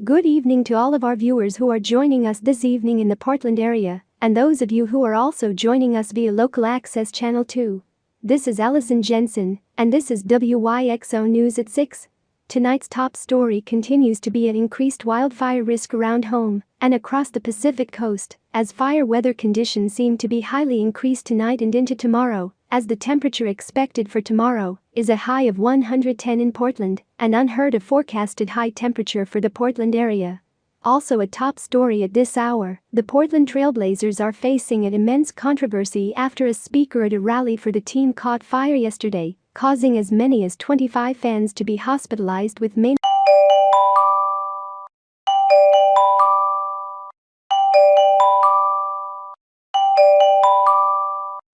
Good evening to all of our viewers who are joining us this evening in the Portland area, and those of you who are also joining us via local access channel 2. This is Allison Jensen, and this is WYXO News at 6. Tonight's top story continues to be an increased wildfire risk around home and across the Pacific coast, as fire weather conditions seem to be highly increased tonight and into tomorrow, as the temperature expected for tomorrow is a high of 110 in Portland, an unheard of forecasted high temperature for the Portland area. Also a top story at this hour, the Portland Trailblazers are facing an immense controversy after a speaker at a rally for the team caught fire yesterday, causing as many as 25 fans to be hospitalized with main.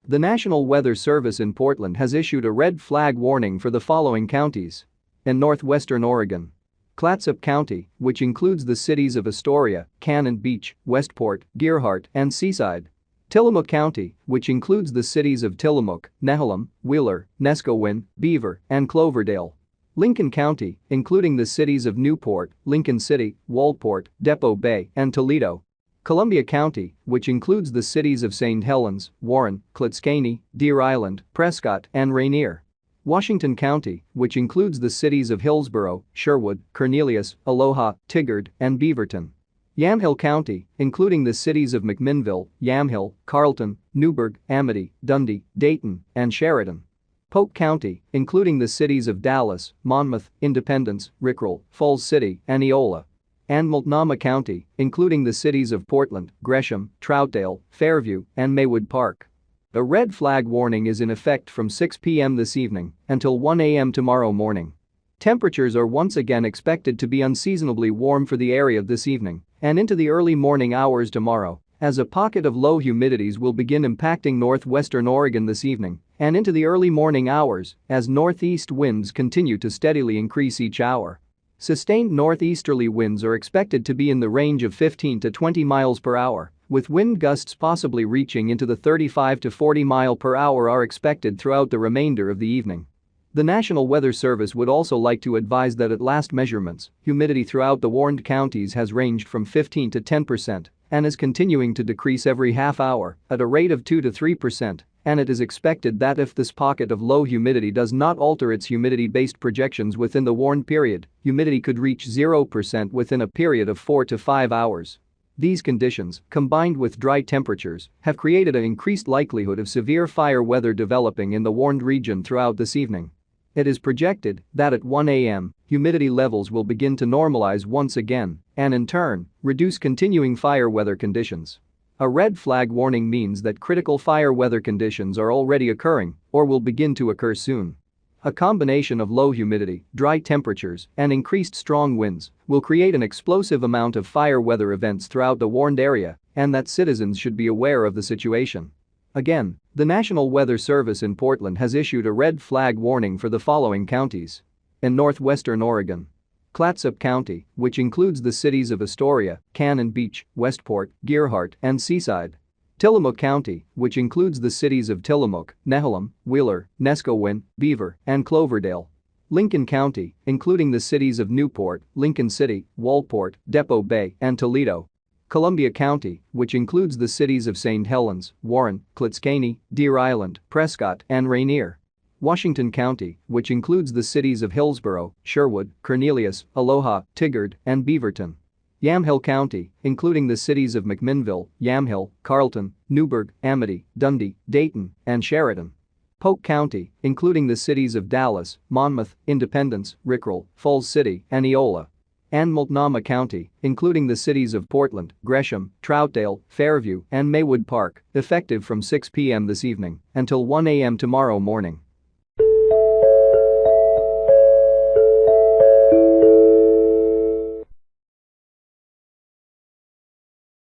The National Weather Service in Portland has issued a red flag warning for the following counties. In northwestern Oregon, Clatsop County, which includes the cities of Astoria, Cannon Beach, Westport, Gerhardt, and Seaside. Tillamook County, which includes the cities of Tillamook, Nehalem, Wheeler, Neskowin, Beaver, and Cloverdale. Lincoln County, including the cities of Newport, Lincoln City, Walport, Depot Bay, and Toledo. Columbia County, which includes the cities of St. Helens, Warren, Klitzkane, Deer Island, Prescott, and Rainier. Washington County, which includes the cities of Hillsborough, Sherwood, Cornelius, Aloha, Tigard, and Beaverton. Yamhill County, including the cities of McMinnville, Yamhill, Carlton, Newburgh, Amity, Dundee, Dayton, and Sheridan. Polk County, including the cities of Dallas, Monmouth, Independence, Rickrell, Falls City, and Eola. And Multnomah County, including the cities of Portland, Gresham, Troutdale, Fairview, and Maywood Park. A red flag warning is in effect from 6 p.m. this evening until 1 a.m. tomorrow morning. Temperatures are once again expected to be unseasonably warm for the area this evening and into the early morning hours tomorrow, as a pocket of low humidities will begin impacting northwestern Oregon this evening and into the early morning hours as northeast winds continue to steadily increase each hour. Sustained northeasterly winds are expected to be in the range of 15 to 20 miles per hour, with wind gusts possibly reaching into the 35 to 40 mile per hour are expected throughout the remainder of the evening. The National Weather Service would also like to advise that at last measurements, humidity throughout the warned counties has ranged from 15 to 10% and is continuing to decrease every half hour at a rate of 2 to 3%. And it is expected that if this pocket of low humidity does not alter its humidity-based projections within the warned period, humidity could reach 0% within a period of 4 to 5 hours. These conditions, combined with dry temperatures, have created an increased likelihood of severe fire weather developing in the warned region throughout this evening. It is projected that at 1 a.m., humidity levels will begin to normalize once again and in turn, reduce continuing fire weather conditions. A red flag warning means that critical fire weather conditions are already occurring or will begin to occur soon. A combination of low humidity, dry temperatures, and increased strong winds will create an explosive amount of fire weather events throughout the warned area, and that citizens should be aware of the situation. Again, the National Weather Service in Portland has issued a red flag warning for the following counties. In northwestern Oregon, Clatsop County, which includes the cities of Astoria, Cannon Beach, Westport, Gerhardt, and Seaside. Tillamook County, which includes the cities of Tillamook, Nehalem, Wheeler, Neskowin, Beaver, and Cloverdale. Lincoln County, including the cities of Newport, Lincoln City, Walport, Depot Bay, and Toledo. Columbia County, which includes the cities of St. Helens, Warren, Klitzkane, Deer Island, Prescott, and Rainier. Washington County, which includes the cities of Hillsborough, Sherwood, Cornelius, Aloha, Tigard, and Beaverton. Yamhill County, including the cities of McMinnville, Yamhill, Carlton, Newburgh, Amity, Dundee, Dayton, and Sheridan. Polk County, including the cities of Dallas, Monmouth, Independence, Rickrell, Falls City, and Eola. And Multnomah County, including the cities of Portland, Gresham, Troutdale, Fairview, and Maywood Park, effective from 6 p.m. this evening until 1 a.m. tomorrow morning.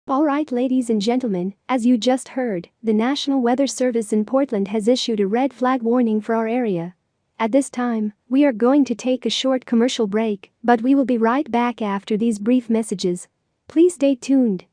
Alright, ladies and gentlemen, as you just heard, the National Weather Service in Portland has issued a red flag warning for our area. At this time, we are going to take a short commercial break, but we will be right back after these brief messages. Please stay tuned.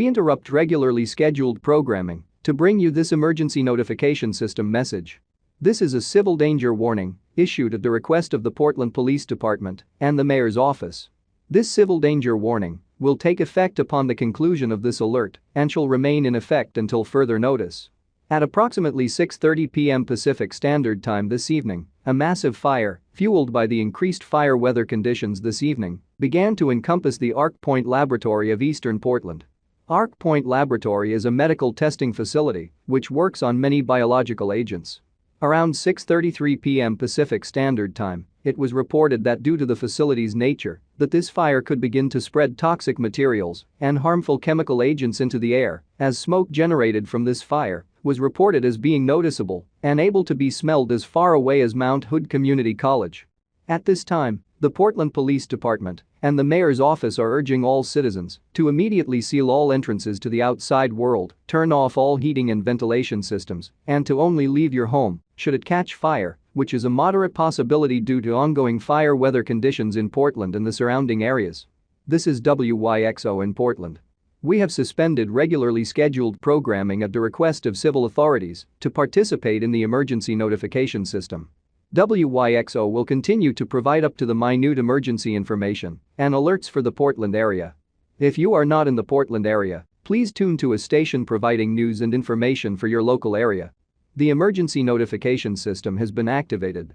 We interrupt regularly scheduled programming to bring you this emergency notification system message. This is a civil danger warning issued at the request of the Portland Police Department and the Mayor's office. This civil danger warning will take effect upon the conclusion of this alert and shall remain in effect until further notice. At approximately 6:30 p.m. Pacific Standard Time this evening, a massive fire, fueled by the increased fire weather conditions this evening, began to encompass the Arc Point Laboratory of Eastern Portland. Arc Point Laboratory is a medical testing facility which works on many biological agents. Around 6:33 p.m. Pacific Standard Time, it was reported that due to the facility's nature, that this fire could begin to spread toxic materials and harmful chemical agents into the air, as smoke generated from this fire was reported as being noticeable and able to be smelled as far away as Mount Hood Community College. At this time, the Portland Police Department and the Mayor's office are urging all citizens to immediately seal all entrances to the outside world, turn off all heating and ventilation systems, and to only leave your home should it catch fire, which is a moderate possibility due to ongoing fire weather conditions in Portland and the surrounding areas. This is WYXO in Portland. We have suspended regularly scheduled programming at the request of civil authorities to participate in the emergency notification system. WYXO will continue to provide up to the minute emergency information and alerts for the Portland area. If you are not in the Portland area, please tune to a station providing news and information for your local area. The emergency notification system has been activated.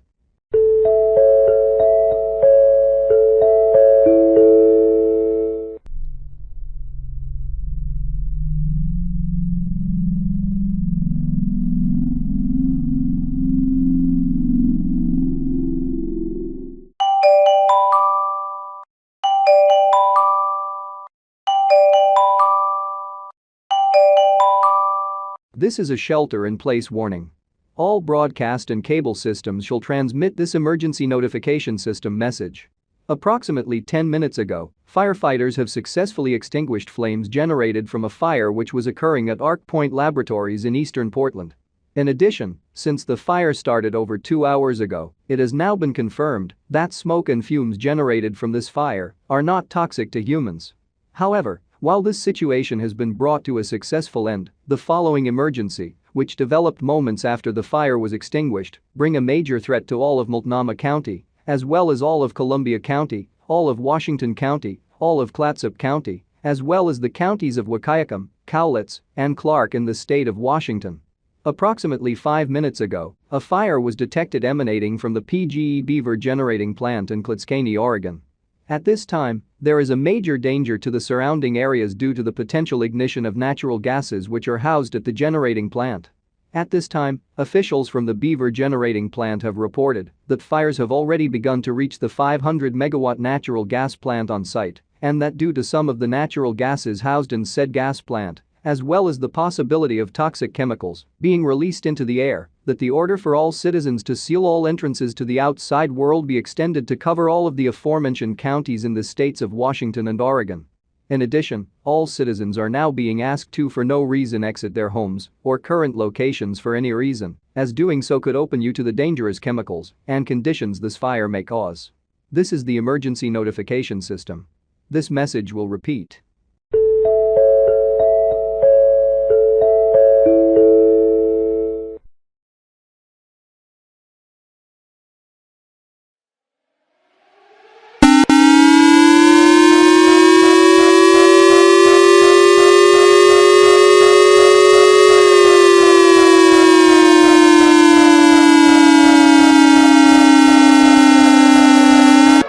This is a shelter-in-place warning. All broadcast and cable systems shall transmit this emergency notification system message. Approximately 10 minutes ago, firefighters have successfully extinguished flames generated from a fire which was occurring at Arc Point Laboratories in eastern Portland. In addition, since the fire started over 2 hours ago, it has now been confirmed that smoke and fumes generated from this fire are not toxic to humans. However, while this situation has been brought to a successful end, the following emergency, which developed moments after the fire was extinguished, bring a major threat to all of Multnomah County, as well as all of Columbia County, all of Washington County, all of Clatsop County, as well as the counties of Wahkiakum, Cowlitz, and Clark in the state of Washington. Approximately 5 minutes ago, a fire was detected emanating from the PGE Beaver generating plant in Clatskanie, Oregon. At this time, there is a major danger to the surrounding areas due to the potential ignition of natural gases which are housed at the generating plant. At this time, officials from the Beaver generating plant have reported that fires have already begun to reach the 500-megawatt natural gas plant on site, and that due to some of the natural gases housed in said gas plant, as well as the possibility of toxic chemicals being released into the air, that the order for all citizens to seal all entrances to the outside world be extended to cover all of the aforementioned counties in the states of Washington and Oregon. In addition, all citizens are now being asked to for no reason exit their homes or current locations for any reason, as doing so could open you to the dangerous chemicals and conditions this fire may cause. This is the emergency notification system. This message will repeat.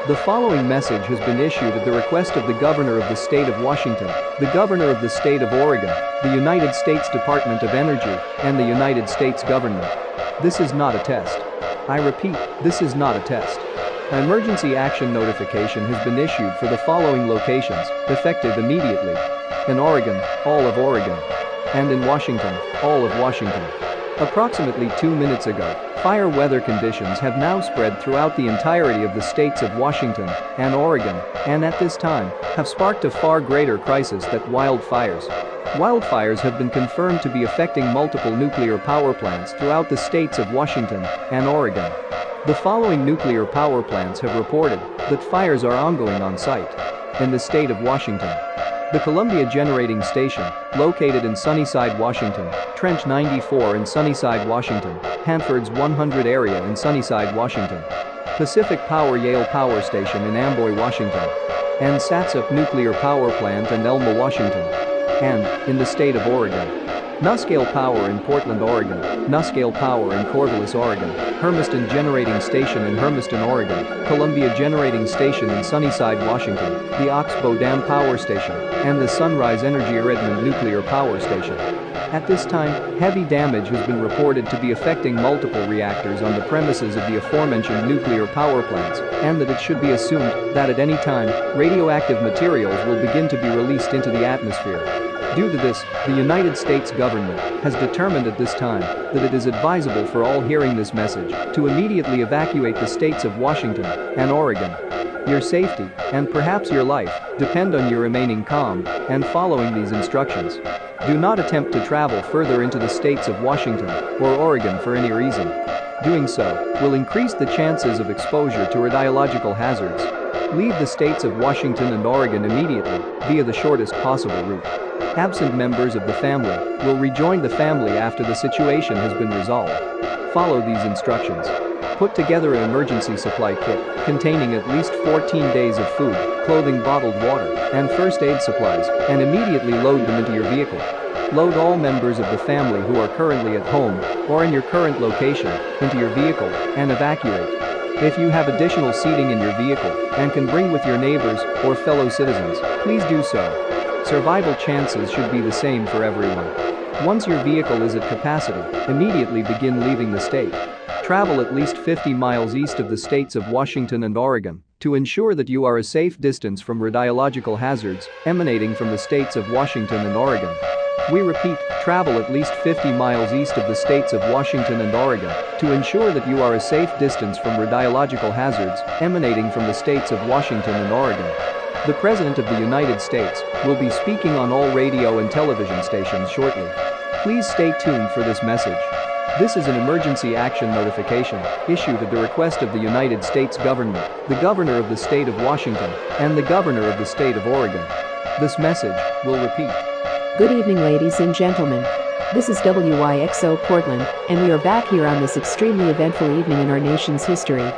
The following message has been issued at the request of the Governor of the State of Washington, the Governor of the State of Oregon, the United States Department of Energy, and the United States Government. This is not a test. I repeat, this is not a test. An emergency action notification has been issued for the following locations, effective immediately. In Oregon, all of Oregon. And in Washington, all of Washington. Approximately 2 minutes ago, fire weather conditions have now spread throughout the entirety of the states of Washington and Oregon, and at this time, have sparked a far greater crisis than wildfires. Wildfires have been confirmed to be affecting multiple nuclear power plants throughout the states of Washington and Oregon. The following nuclear power plants have reported that fires are ongoing on site. In the state of Washington, The Columbia Generating Station, located in Sunnyside, Washington, Trench 94 in Sunnyside, Washington, Hanford's 100 area in Sunnyside, Washington, Pacific Power Yale Power Station in Amboy, Washington, and Satsupp Nuclear Power Plant in Elma, Washington, and, in the state of Oregon, Nuscale Power in Portland, Oregon, Nuscale Power in Corvallis, Oregon, Hermiston Generating Station in Hermiston, Oregon, Columbia Generating Station in Sunnyside, Washington, the Oxbow Dam Power Station, and the Sunrise Energy Redmond Nuclear Power Station. At this time, heavy damage has been reported to be affecting multiple reactors on the premises of the aforementioned nuclear power plants, and that it should be assumed that at any time, radioactive materials will begin to be released into the atmosphere. Due to this, the United States government has determined at this time that it is advisable for all hearing this message to immediately evacuate the states of Washington and Oregon. Your safety, and perhaps your life, depend on your remaining calm and following these instructions. Do not attempt to travel further into the states of Washington or Oregon for any reason. Doing so will increase the chances of exposure to radiological hazards. Leave the states of Washington and Oregon immediately via the shortest possible route. Absent members of the family will rejoin the family after the situation has been resolved. Follow these instructions. Put together an emergency supply kit containing at least 14 days of food, clothing, bottled water, and first aid supplies, and immediately load them into your vehicle. Load all members of the family who are currently at home or in your current location into your vehicle and evacuate. If you have additional seating in your vehicle and can bring with your neighbors or fellow citizens, please do so. Survival chances should be the same for everyone. Once your vehicle is at capacity, immediately begin leaving the state. Travel at least 50 miles east of the states of Washington and Oregon to ensure that you are a safe distance from radiological hazards emanating from the states of Washington and Oregon. We repeat, travel at least 50 miles east of the states of Washington and Oregon to ensure that you are a safe distance from radiological hazards emanating from the states of Washington and Oregon. The President of the United States will be speaking on all radio and television stations shortly. Please stay tuned for this message. This is an emergency action notification issued at the request of the United States government, the Governor of the State of Washington, and the Governor of the State of Oregon. This message will repeat. Good evening, ladies and gentlemen. This is WYXO Portland, and we are back here on this extremely eventful evening in our nation's history.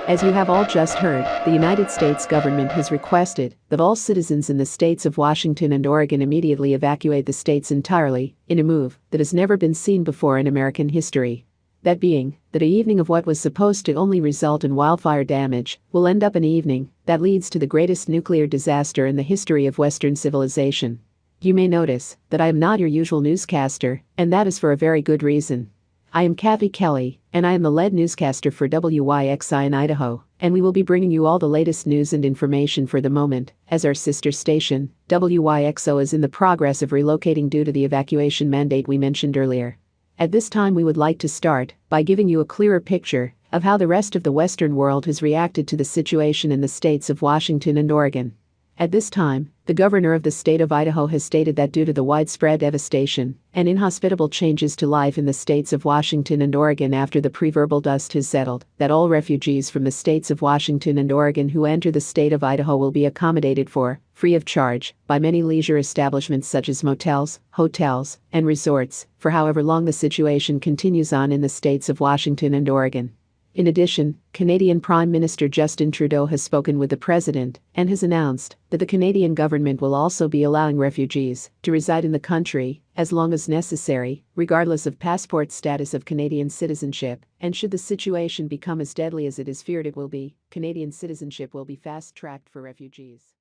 As you have all just heard, the United States government has requested that all citizens in the states of Washington and Oregon immediately evacuate the states entirely, in a move that has never been seen before in American history. That being, that an evening of what was supposed to only result in wildfire damage will end up an evening that leads to the greatest nuclear disaster in the history of Western civilization. You may notice that I am not your usual newscaster, and that is for a very good reason. I am Kathy Kelly, and I am the lead newscaster for WYXI in Idaho, and we will be bringing you all the latest news and information for the moment, as our sister station, WYXO, is in the progress of relocating due to the evacuation mandate we mentioned earlier. At this time, we would like to start by giving you a clearer picture of how the rest of the Western world has reacted to the situation in the states of Washington and Oregon. At this time, the governor of the state of Idaho has stated that due to the widespread devastation and inhospitable changes to life in the states of Washington and Oregon after the pre-verbal dust has settled, that all refugees from the states of Washington and Oregon who enter the state of Idaho will be accommodated for, free of charge, by many leisure establishments such as motels, hotels, and resorts, for however long the situation continues on in the states of Washington and Oregon. In addition, Canadian Prime Minister Justin Trudeau has spoken with the President and has announced that the Canadian government will also be allowing refugees to reside in the country as long as necessary, regardless of passport status of Canadian citizenship, and should the situation become as deadly as it is feared it will be, Canadian citizenship will be fast-tracked for refugees.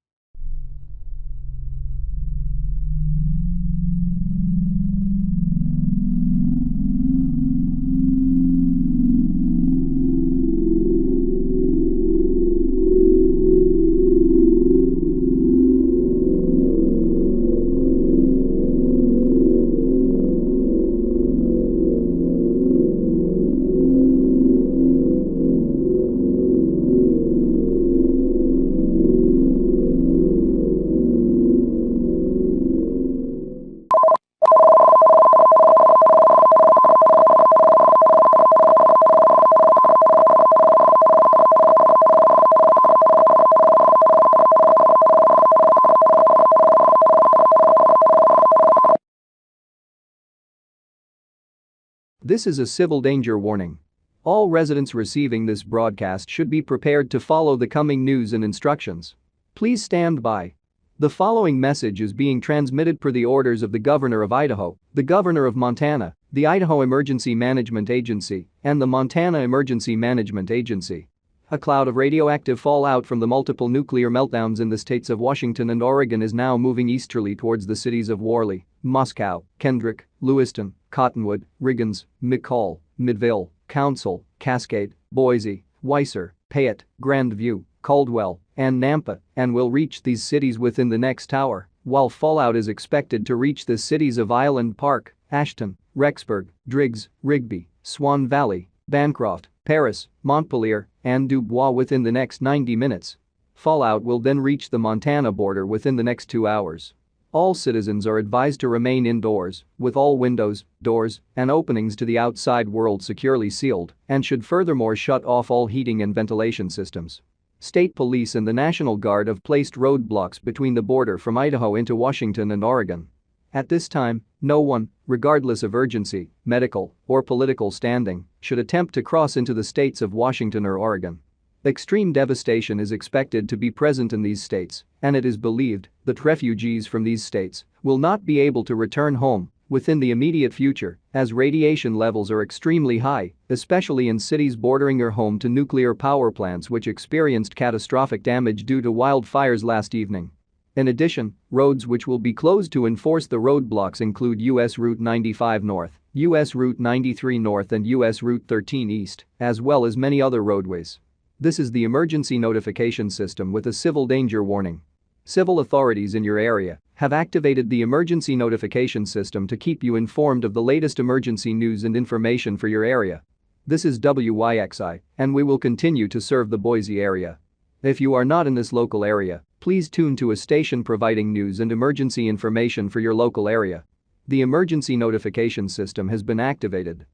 This is a civil danger warning. All residents receiving this broadcast should be prepared to follow the coming news and instructions. Please stand by. The following message is being transmitted per the orders of the Governor of Idaho, the Governor of Montana, the Idaho Emergency Management Agency, and the Montana Emergency Management Agency. A cloud of radioactive fallout from the multiple nuclear meltdowns in the states of Washington and Oregon is now moving easterly towards the cities of Worley, Moscow, Kendrick, Lewiston, Cottonwood, Riggins, McCall, Midvale, Council, Cascade, Boise, Weiser, Payette, Grandview, Caldwell, and Nampa, and will reach these cities within the next hour, while fallout is expected to reach the cities of Island Park, Ashton, Rexburg, Driggs, Rigby, Swan Valley, Bancroft, Paris, Montpelier, and Dubois within the next 90 minutes. Fallout will then reach the Montana border within the next 2 hours. All citizens are advised to remain indoors, with all windows, doors, and openings to the outside world securely sealed, and should furthermore shut off all heating and ventilation systems. State police and the National Guard have placed roadblocks between the border from Idaho into Washington and Oregon. At this time, no one, regardless of urgency, medical, or political standing, should attempt to cross into the states of Washington or Oregon. Extreme devastation is expected to be present in these states, and it is believed that refugees from these states will not be able to return home within the immediate future, as radiation levels are extremely high, especially in cities bordering or home to nuclear power plants which experienced catastrophic damage due to wildfires last evening. In addition, roads which will be closed to enforce the roadblocks include US Route 95 North, US Route 93 North and US Route 13 East, as well as many other roadways. This is the emergency notification system with a civil danger warning. Civil authorities in your area have activated the emergency notification system to keep you informed of the latest emergency news and information for your area. This is WYXI, and we will continue to serve the Boise area. If you are not in this local area, please tune to a station providing news and emergency information for your local area. The emergency notification system has been activated.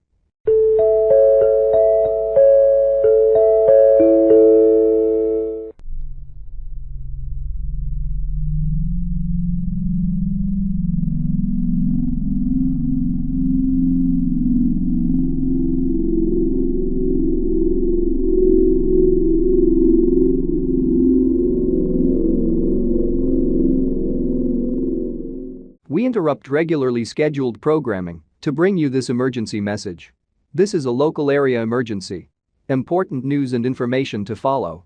We interrupt regularly scheduled programming to bring you this emergency message. This is a local area emergency. Important news and information to follow.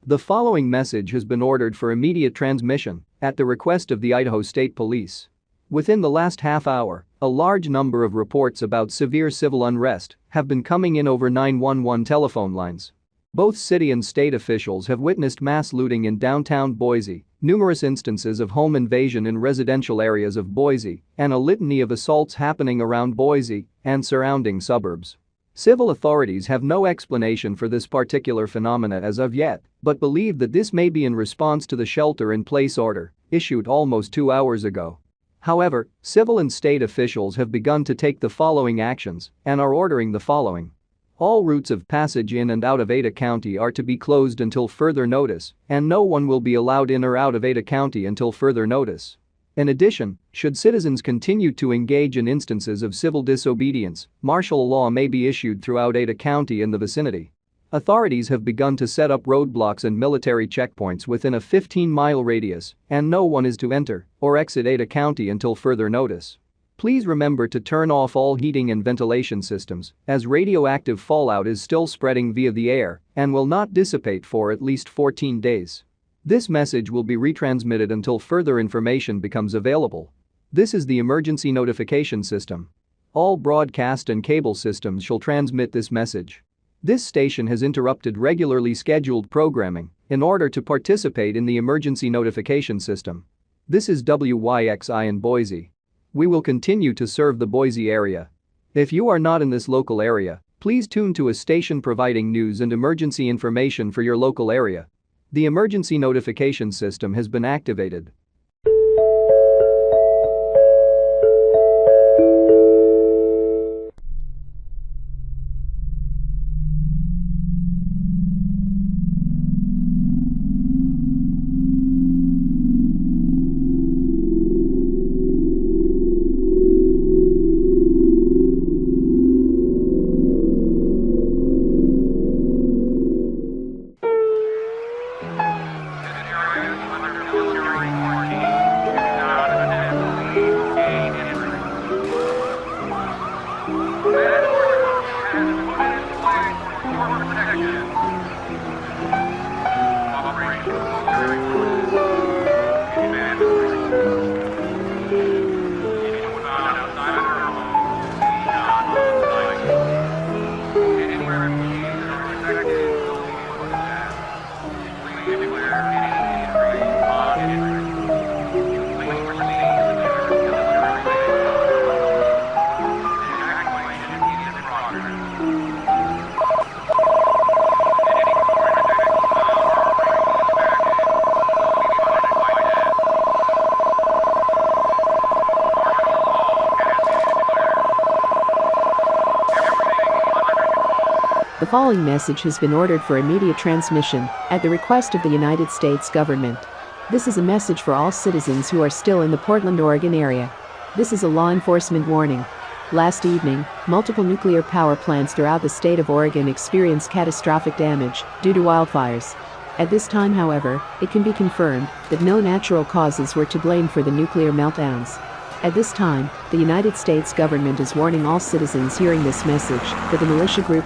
The following message has been ordered for immediate transmission at the request of the Idaho State Police. Within the last half hour, a large number of reports about severe civil unrest have been coming in over 911 telephone lines. Both city and state officials have witnessed mass looting in downtown Boise, numerous instances of home invasion in residential areas of Boise, and a litany of assaults happening around Boise and surrounding suburbs. Civil authorities have no explanation for this particular phenomena as of yet, but believe that this may be in response to the shelter-in-place order issued almost 2 hours ago. However, civil and state officials have begun to take the following actions and are ordering the following. All routes of passage in and out of Ada County are to be closed until further notice, and no one will be allowed in or out of Ada County until further notice. In addition, should citizens continue to engage in instances of civil disobedience, martial law may be issued throughout Ada County and the vicinity. Authorities have begun to set up roadblocks and military checkpoints within a 15-mile radius, and no one is to enter or exit Ada County until further notice. Please remember to turn off all heating and ventilation systems, as radioactive fallout is still spreading via the air and will not dissipate for at least 14 days. This message will be retransmitted until further information becomes available. This is the emergency notification system. All broadcast and cable systems shall transmit this message. This station has interrupted regularly scheduled programming in order to participate in the emergency notification system. This is WYXI in Boise. We will continue to serve the Boise area. If you are not in this local area, please tune to a station providing news and emergency information for your local area. The emergency notification system has been activated. The following message has been ordered for immediate transmission at the request of the United States government. This is a message for all citizens who are still in the Portland, Oregon area. This is a law enforcement warning. Last evening, multiple nuclear power plants throughout the state of Oregon experienced catastrophic damage due to wildfires. At this time, however, it can be confirmed that no natural causes were to blame for the nuclear meltdowns. At this time, the United States government is warning all citizens hearing this message that the militia group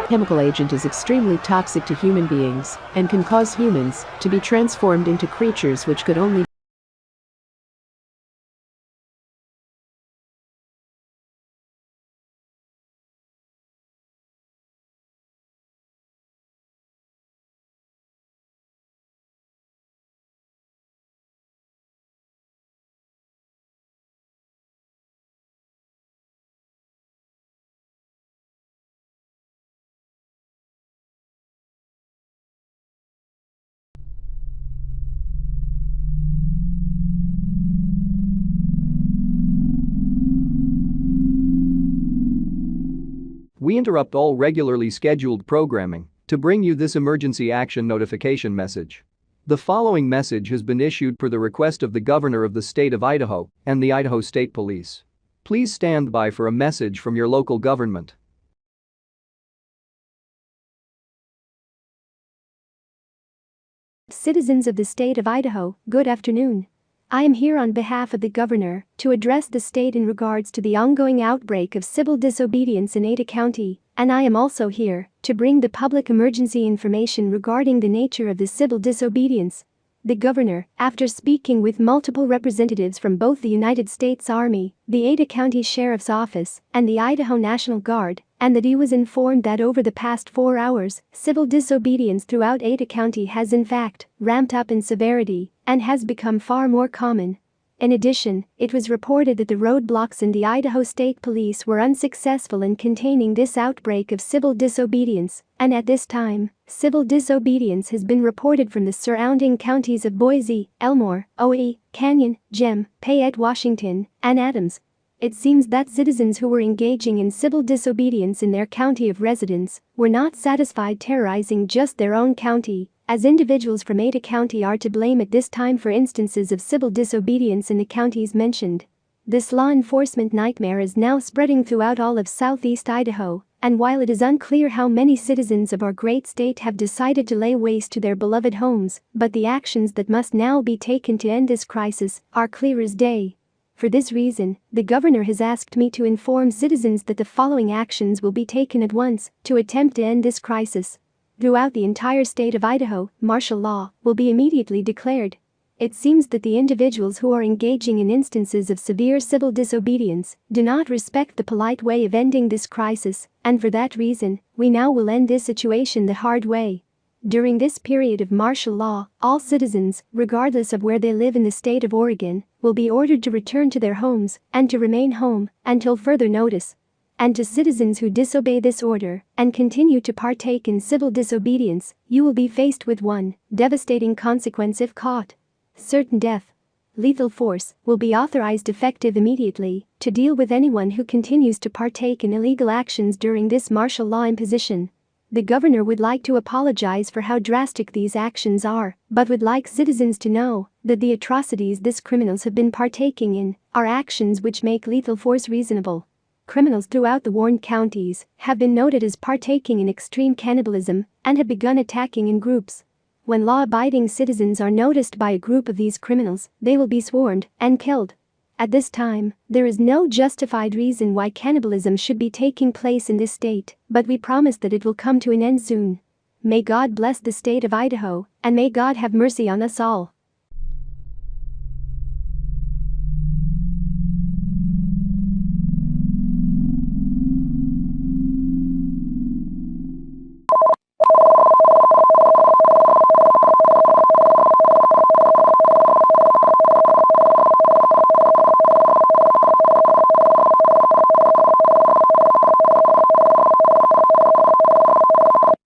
chemical agent is extremely toxic to human beings and can cause humans to be transformed into creatures which could only We interrupt all regularly scheduled programming to bring you this emergency action notification message. The following message has been issued per the request of the Governor of the State of Idaho and the Idaho State Police. Please stand by for a message from your local government. Citizens of the state of Idaho, good afternoon. I am here on behalf of the governor to address the state in regards to the ongoing outbreak of civil disobedience in Ada County, and I am also here to bring the public emergency information regarding the nature of the civil disobedience. The governor, after speaking with multiple representatives from both the United States Army, the Ada County Sheriff's Office, and the Idaho National Guard, and that he was informed that over the past 4 hours, civil disobedience throughout Ada County has in fact ramped up in severity and has become far more common. In addition, it was reported that the roadblocks in the Idaho State Police were unsuccessful in containing this outbreak of civil disobedience, and at this time, civil disobedience has been reported from the surrounding counties of Boise, Elmore, OE, Canyon, Gem, Payette, Washington, and Adams. It seems that citizens who were engaging in civil disobedience in their county of residence were not satisfied terrorizing just their own county, as individuals from Ada County are to blame at this time for instances of civil disobedience in the counties mentioned. This law enforcement nightmare is now spreading throughout all of southeast Idaho, and while it is unclear how many citizens of our great state have decided to lay waste to their beloved homes, but the actions that must now be taken to end this crisis are clear as day. For this reason, the governor has asked me to inform citizens that the following actions will be taken at once to attempt to end this crisis. Throughout the entire state of Idaho, martial law will be immediately declared. It seems that the individuals who are engaging in instances of severe civil disobedience do not respect the polite way of ending this crisis, and for that reason, we now will end this situation the hard way. During this period of martial law, all citizens, regardless of where they live in the state of Oregon, will be ordered to return to their homes and to remain home until further notice. And to citizens who disobey this order and continue to partake in civil disobedience, you will be faced with one devastating consequence if caught: certain death. Lethal force will be authorized effective immediately to deal with anyone who continues to partake in illegal actions during this martial law imposition. The governor would like to apologize for how drastic these actions are, but would like citizens to know that the atrocities these criminals have been partaking in are actions which make lethal force reasonable. Criminals throughout the warned counties have been noted as partaking in extreme cannibalism and have begun attacking in groups. When law-abiding citizens are noticed by a group of these criminals, they will be swarmed and killed. At this time, there is no justified reason why cannibalism should be taking place in this state, but we promise that it will come to an end soon. May God bless the state of Idaho, and may God have mercy on us all.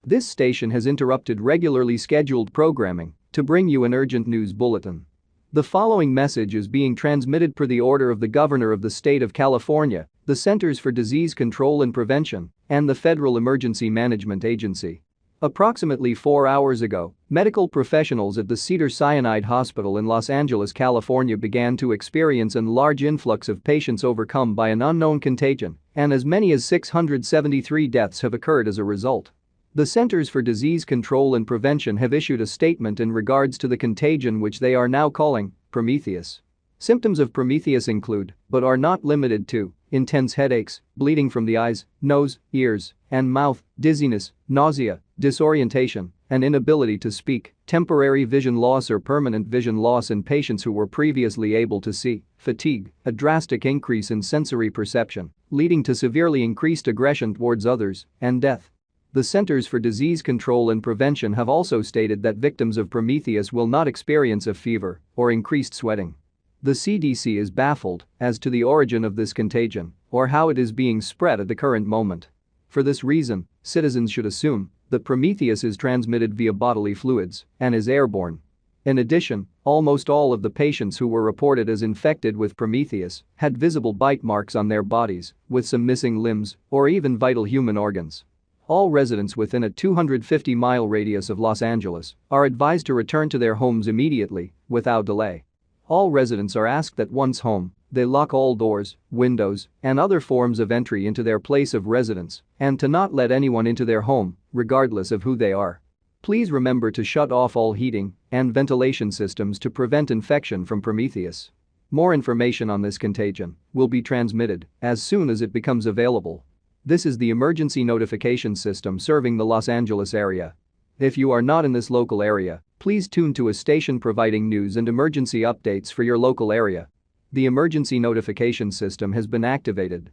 This station has interrupted regularly scheduled programming to bring you an urgent news bulletin. The following message is being transmitted per the order of the Governor of the State of California, the Centers for Disease Control and Prevention, and the Federal Emergency Management Agency. Approximately 4 hours ago, medical professionals at the Cedars-Sinai Hospital in Los Angeles, California began to experience a large influx of patients overcome by an unknown contagion, and as many as 673 deaths have occurred as a result. The Centers for Disease Control and Prevention have issued a statement in regards to the contagion, which they are now calling Prometheus. Symptoms of Prometheus include, but are not limited to, intense headaches, bleeding from the eyes, nose, ears, and mouth, dizziness, nausea, disorientation, and inability to speak, temporary vision loss or permanent vision loss in patients who were previously able to see, fatigue, a drastic increase in sensory perception, leading to severely increased aggression towards others, and death. The Centers for Disease Control and Prevention have also stated that victims of Prometheus will not experience a fever or increased sweating. The CDC is baffled as to the origin of this contagion or how it is being spread at the current moment. For this reason, citizens should assume that Prometheus is transmitted via bodily fluids and is airborne. In addition, almost all of the patients who were reported as infected with Prometheus had visible bite marks on their bodies, with some missing limbs or even vital human organs. All residents within a 250-mile radius of Los Angeles are advised to return to their homes immediately, without delay. All residents are asked that once home, they lock all doors, windows, and other forms of entry into their place of residence, and to not let anyone into their home, regardless of who they are. Please remember to shut off all heating and ventilation systems to prevent infection from Prometheus. More information on this contagion will be transmitted as soon as it becomes available. This is the emergency notification system serving the Los Angeles area. If you are not in this local area, please tune to a station providing news and emergency updates for your local area. The emergency notification system has been activated.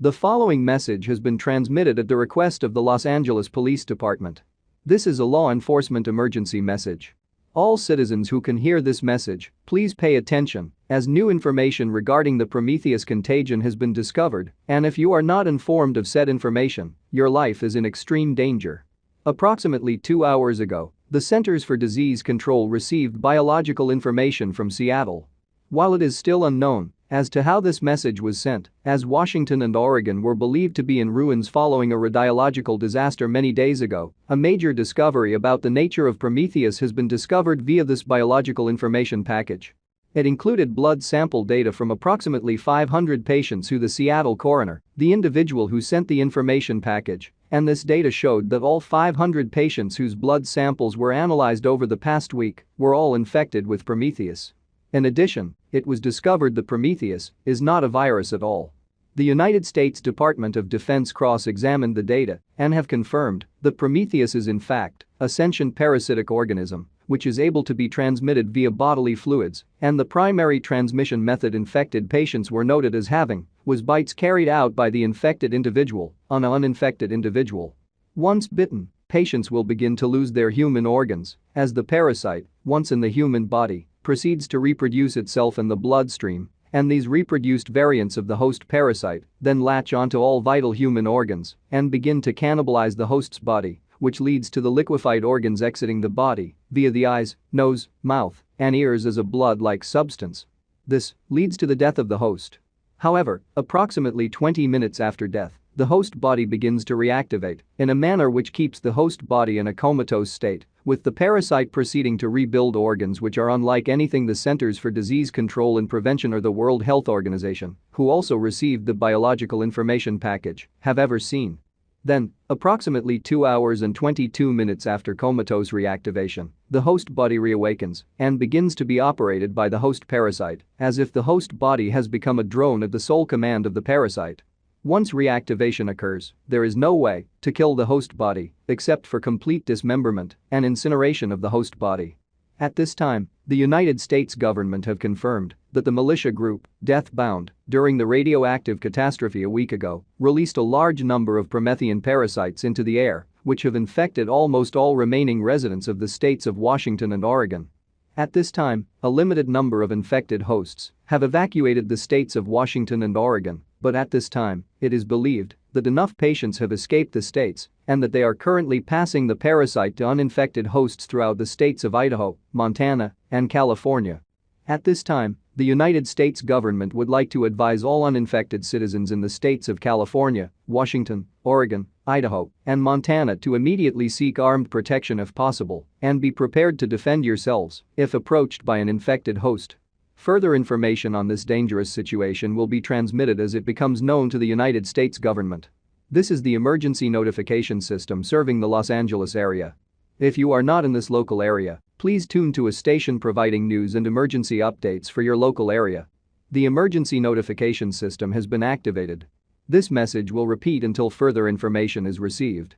The following message has been transmitted at the request of the Los Angeles Police Department. This is a law enforcement emergency message. All citizens who can hear this message, please pay attention, as new information regarding the Prometheus contagion has been discovered, and if you are not informed of said information, your life is in extreme danger. Approximately 2 hours ago, the Centers for Disease Control received biological information from Seattle. While it is still unknown as to how this message was sent, as Washington and Oregon were believed to be in ruins following a radiological disaster many days ago, a major discovery about the nature of Prometheus has been discovered via this biological information package. It included blood sample data from approximately 500 patients who the Seattle coroner, the individual who sent the information package, and this data showed that all 500 patients whose blood samples were analyzed over the past week were all infected with Prometheus. In addition, it was discovered that Prometheus is not a virus at all. The United States Department of Defense cross-examined the data and have confirmed that Prometheus is in fact a sentient parasitic organism which is able to be transmitted via bodily fluids, and the primary transmission method infected patients were noted as having was bites carried out by the infected individual on an uninfected individual. Once bitten, patients will begin to lose their human organs as the parasite, once in the human body, proceeds to reproduce itself in the bloodstream, and these reproduced variants of the host parasite then latch onto all vital human organs and begin to cannibalize the host's body, which leads to the liquefied organs exiting the body via the eyes, nose, mouth, and ears as a blood-like substance. This leads to the death of the host. However, approximately 20 minutes after death, the host body begins to reactivate in a manner which keeps the host body in a comatose state, with the parasite proceeding to rebuild organs which are unlike anything the Centers for Disease Control and Prevention or the World Health Organization, who also received the biological information package, have ever seen. Then, approximately 2 hours and 22 minutes after comatose reactivation, the host body reawakens and begins to be operated by the host parasite, as if the host body has become a drone at the sole command of the parasite. Once reactivation occurs, there is no way to kill the host body except for complete dismemberment and incineration of the host body. At this time, the United States government have confirmed that the militia group, Death Bound, during the radioactive catastrophe a week ago, released a large number of Promethean parasites into the air, which have infected almost all remaining residents of the states of Washington and Oregon. At this time, a limited number of infected hosts have evacuated the states of Washington and Oregon, but at this time, it is believed that enough patients have escaped the states and that they are currently passing the parasite to uninfected hosts throughout the states of Idaho, Montana, and California. At this time, the United States government would like to advise all uninfected citizens in the states of California, Washington, Oregon, Idaho, and Montana to immediately seek armed protection if possible and be prepared to defend yourselves if approached by an infected host. Further information on this dangerous situation will be transmitted as it becomes known to the United States government. This is the emergency notification system serving the Los Angeles area. If you are not in this local area, please tune to a station providing news and emergency updates for your local area. The emergency notification system has been activated. This message will repeat until further information is received.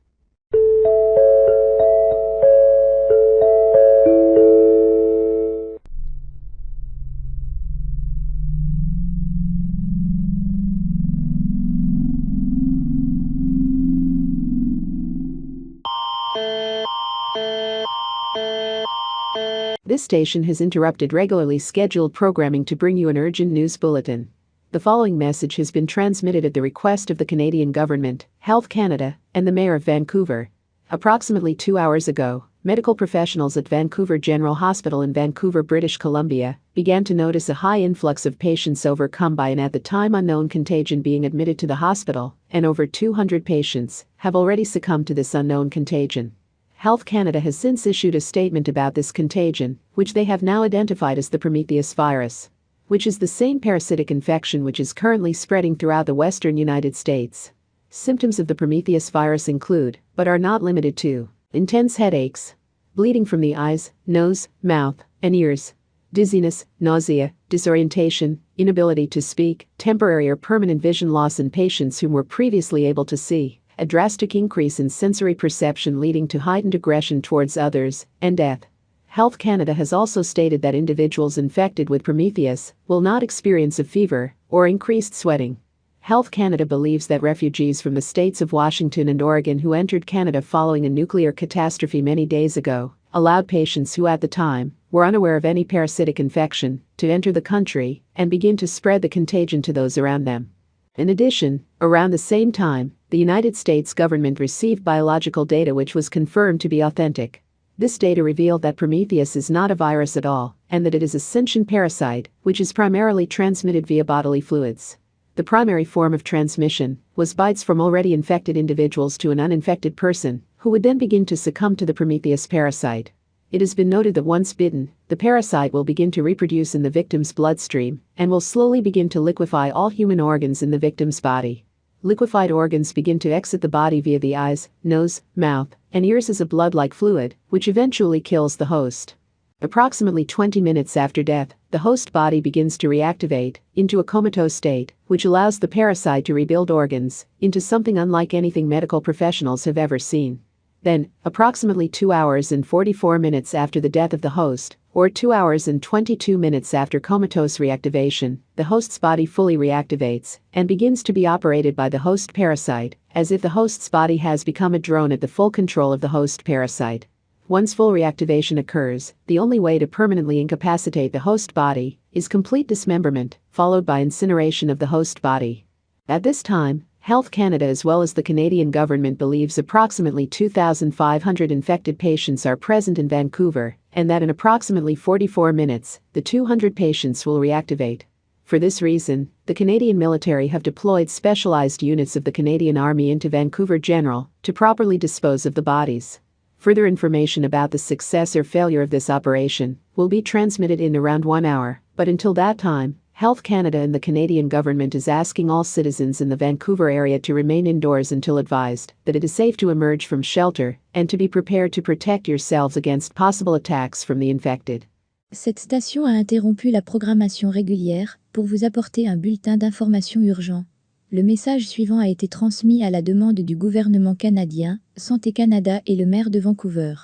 This station has interrupted regularly scheduled programming to bring you an urgent news bulletin. The following message has been transmitted at the request of the Canadian government, Health Canada, and the Mayor of Vancouver. Approximately 2 hours ago, medical professionals at Vancouver General Hospital in Vancouver, British Columbia, began to notice a high influx of patients overcome by an at the time unknown contagion being admitted to the hospital, and over 200 patients have already succumbed to this unknown contagion. Health Canada has since issued a statement about this contagion, which they have now identified as the Prometheus virus, which is the same parasitic infection which is currently spreading throughout the western United States. Symptoms of the Prometheus virus include, but are not limited to, intense headaches, bleeding from the eyes, nose, mouth, and ears, dizziness, nausea, disorientation, inability to speak, temporary or permanent vision loss in patients whom were previously able to see, a drastic increase in sensory perception leading to heightened aggression towards others, and death. Health Canada has also stated that individuals infected with Prometheus will not experience a fever or increased sweating. Health Canada believes that refugees from the states of Washington and Oregon who entered Canada following a nuclear catastrophe many days ago allowed patients who at the time were unaware of any parasitic infection to enter the country and begin to spread the contagion to those around them. In addition, around the same time, the United States government received biological data which was confirmed to be authentic. This data revealed that Prometheus is not a virus at all, and that it is a sentient parasite, which is primarily transmitted via bodily fluids. The primary form of transmission was bites from already infected individuals to an uninfected person, who would then begin to succumb to the Prometheus parasite. It has been noted that once bitten, the parasite will begin to reproduce in the victim's bloodstream and will slowly begin to liquefy all human organs in the victim's body. Liquefied organs begin to exit the body via the eyes, nose, mouth, and ears as a blood-like fluid, which eventually kills the host. Approximately 20 minutes after death, the host body begins to reactivate into a comatose state, which allows the parasite to rebuild organs into something unlike anything medical professionals have ever seen. Then, approximately 2 hours and 44 minutes after the death of the host, or 2 hours and 22 minutes after comatose reactivation, the host's body fully reactivates and begins to be operated by the host parasite, as if the host's body has become a drone at the full control of the host parasite. Once full reactivation occurs, the only way to permanently incapacitate the host body is complete dismemberment, followed by incineration of the host body. At this time, Health Canada as well as the Canadian government believes approximately 2,500 infected patients are present in Vancouver, and that in approximately 44 minutes, the 200 patients will reactivate. For this reason, the Canadian military have deployed specialized units of the Canadian Army into Vancouver General to properly dispose of the bodies. Further information about the success or failure of this operation will be transmitted in around 1 hour, but until that time, Health Canada and the Canadian government is asking all citizens in the Vancouver area to remain indoors until advised that it is safe to emerge from shelter and to be prepared to protect yourselves against possible attacks from the infected. Cette station a interrompu la programmation régulière pour vous apporter un bulletin d'information urgent. Le message suivant a été transmis à la demande du gouvernement canadien, Santé Canada et le maire de Vancouver.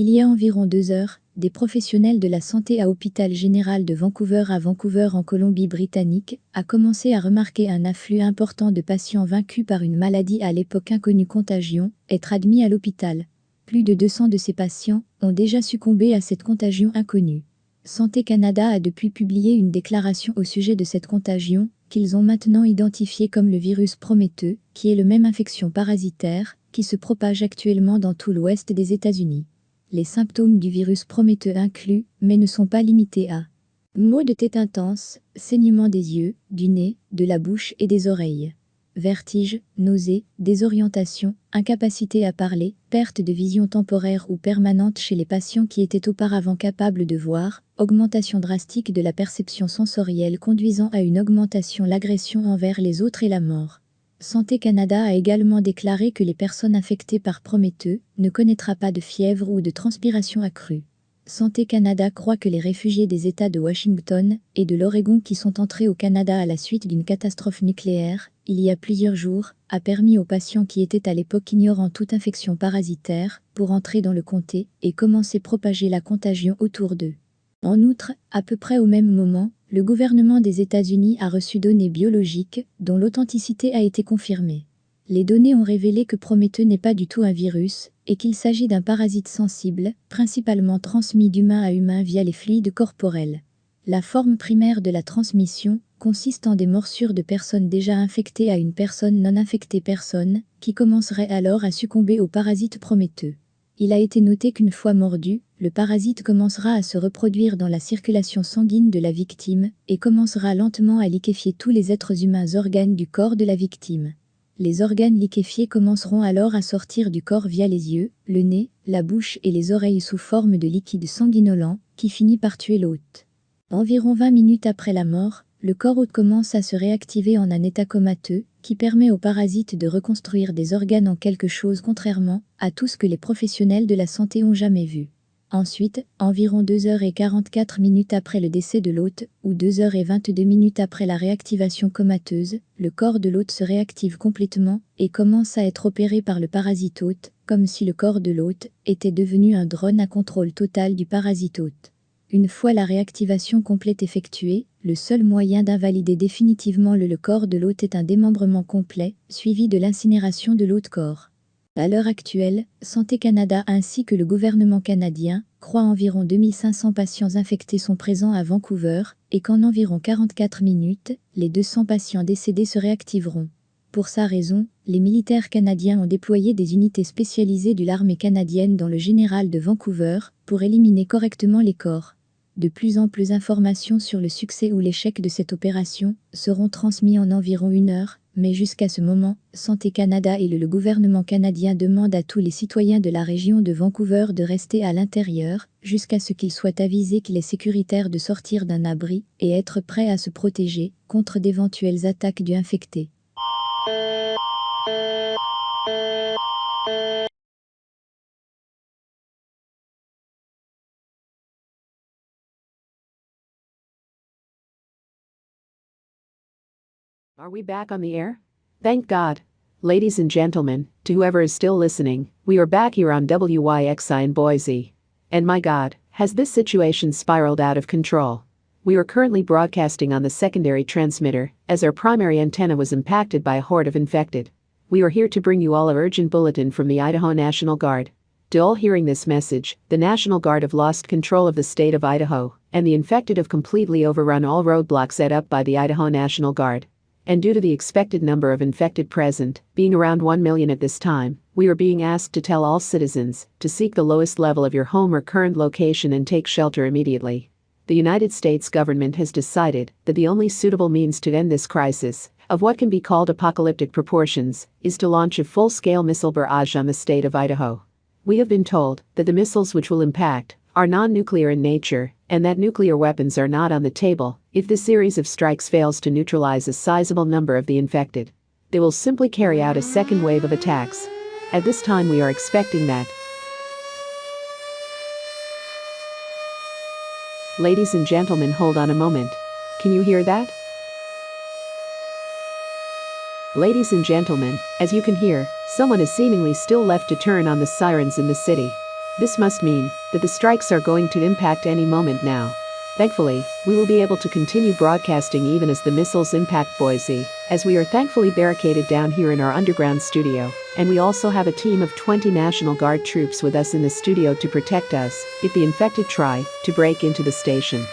Il y a environ 2 heures, des professionnels de la santé à l'hôpital général de Vancouver à Vancouver en Colombie-Britannique a commencé à remarquer un afflux important de patients vaincus par une maladie à l'époque inconnue Contagion, être admis à l'hôpital. Plus de 200 de ces patients ont déjà succombé à cette contagion inconnue. Santé Canada a depuis publié une déclaration au sujet de cette contagion, qu'ils ont maintenant identifiée comme le virus Prometheus, qui est le même infection parasitaire, qui se propage actuellement dans tout l'ouest des États-Unis. Les symptômes du virus Prometheus incluent, mais ne sont pas limités à maux de tête intenses, saignement des yeux, du nez, de la bouche et des oreilles, vertiges, nausées, désorientation, incapacité à parler, perte de vision temporaire ou permanente chez les patients qui étaient auparavant capables de voir, augmentation drastique de la perception sensorielle conduisant à une augmentation de l'agression envers les autres et la mort. Santé Canada a également déclaré que les personnes infectées par Prometheus ne connaîtra pas de fièvre ou de transpiration accrue. Santé Canada croit que les réfugiés des États de Washington et de l'Oregon qui sont entrés au Canada à la suite d'une catastrophe nucléaire, il y a plusieurs jours, a permis aux patients qui étaient à l'époque ignorant toute infection parasitaire pour entrer dans le comté et commencer à propager la contagion autour d'eux. En outre, à peu près au même moment, le gouvernement des États-Unis a reçu données biologiques dont l'authenticité a été confirmée. Les données ont révélé que Prometheus n'est pas du tout un virus et qu'il s'agit d'un parasite sensible, principalement transmis d'humain à humain via les fluides corporels. La forme primaire de la transmission consiste en des morsures de personnes déjà infectées à une personne non infectée qui commencerait alors à succomber au parasite Prometheus. Il a été noté qu'une fois mordu, le parasite commencera à se reproduire dans la circulation sanguine de la victime et commencera lentement à liquéfier tous les êtres humains organes du corps de la victime. Les organes liquéfiés commenceront alors à sortir du corps via les yeux, le nez, la bouche et les oreilles sous forme de liquide sanguinolent qui finit par tuer l'hôte. Environ 20 minutes après la mort, le corps hôte commence à se réactiver en un état comateux qui permet au parasite de reconstruire des organes en quelque chose contrairement à tout ce que les professionnels de la santé ont jamais vu. Ensuite, environ 2h44 après le décès de l'hôte, ou 2h22 après la réactivation comateuse, le corps de l'hôte se réactive complètement et commence à être opéré par le parasite hôte, comme si le corps de l'hôte était devenu un drone à contrôle total du parasite hôte. Une fois la réactivation complète effectuée, le seul moyen d'invalider définitivement le corps de l'hôte est un démembrement complet, suivi de l'incinération de l'hôte corps. À l'heure actuelle, Santé Canada ainsi que le gouvernement canadien croient environ 2500 patients infectés sont présents à Vancouver et qu'en environ 44 minutes, les 200 patients décédés se réactiveront. Pour sa raison, les militaires canadiens ont déployé des unités spécialisées de l'armée canadienne dans le général de Vancouver pour éliminer correctement les corps. De plus en plus d'informations sur le succès ou l'échec de cette opération seront transmises en environ 1 heure, mais jusqu'à ce moment, Santé Canada et le gouvernement canadien demandent à tous les citoyens de la région de Vancouver de rester à l'intérieur, jusqu'à ce qu'ils soient avisés qu'il est sécuritaire de sortir d'un abri et être prêts à se protéger contre d'éventuelles attaques du infecté. Are we back on the air? Thank God. Ladies and gentlemen, to whoever is still listening, we are back here on WYXI in Boise. And my God, has this situation spiraled out of control? We are currently broadcasting on the secondary transmitter, as our primary antenna was impacted by a horde of infected. We are here to bring you all an urgent bulletin from the Idaho National Guard. To all hearing this message, the National Guard have lost control of the state of Idaho, and the infected have completely overrun all roadblocks set up by the Idaho National Guard. And due to the expected number of infected present, being around 1 million at this time, we are being asked to tell all citizens to seek the lowest level of your home or current location and take shelter immediately. The United States government has decided that the only suitable means to end this crisis, of what can be called apocalyptic proportions, is to launch a full-scale missile barrage on the state of Idaho. We have been told that the missiles which will impact are non-nuclear in nature, and that nuclear weapons are not on the table if this series of strikes fails to neutralize a sizable number of the infected. They will simply carry out a second wave of attacks. At this time we are expecting that. Ladies and gentlemen, hold on a moment. Can you hear that? Ladies and gentlemen, as you can hear, someone is seemingly still left to turn on the sirens in the city. This must mean that the strikes are going to impact any moment now. Thankfully, we will be able to continue broadcasting even as the missiles impact Boise, as we are thankfully barricaded down here in our underground studio, and we also have a team of 20 National Guard troops with us in the studio to protect us if the infected try to break into the station.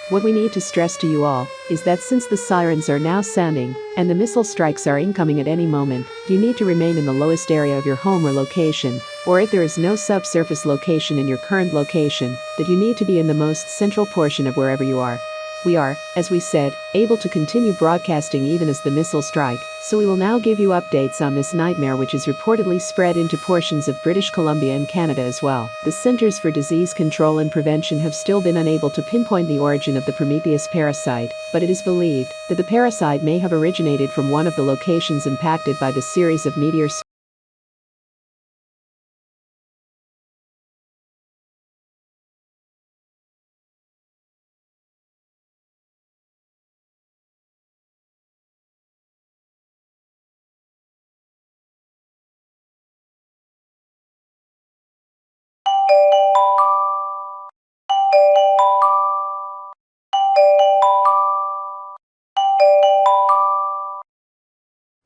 What we need to stress to you all is that since the sirens are now sounding and the missile strikes are incoming at any moment, you need to remain in the lowest area of your home or location, or if there is no subsurface location in your current location, that you need to be in the most central portion of wherever you are. We are, as we said, able to continue broadcasting even as the missiles strike, so we will now give you updates on this nightmare which is reportedly spread into portions of British Columbia and Canada as well. The Centers for Disease Control and Prevention have still been unable to pinpoint the origin of the Prometheus parasite, but it is believed that the parasite may have originated from one of the locations impacted by the series of meteors.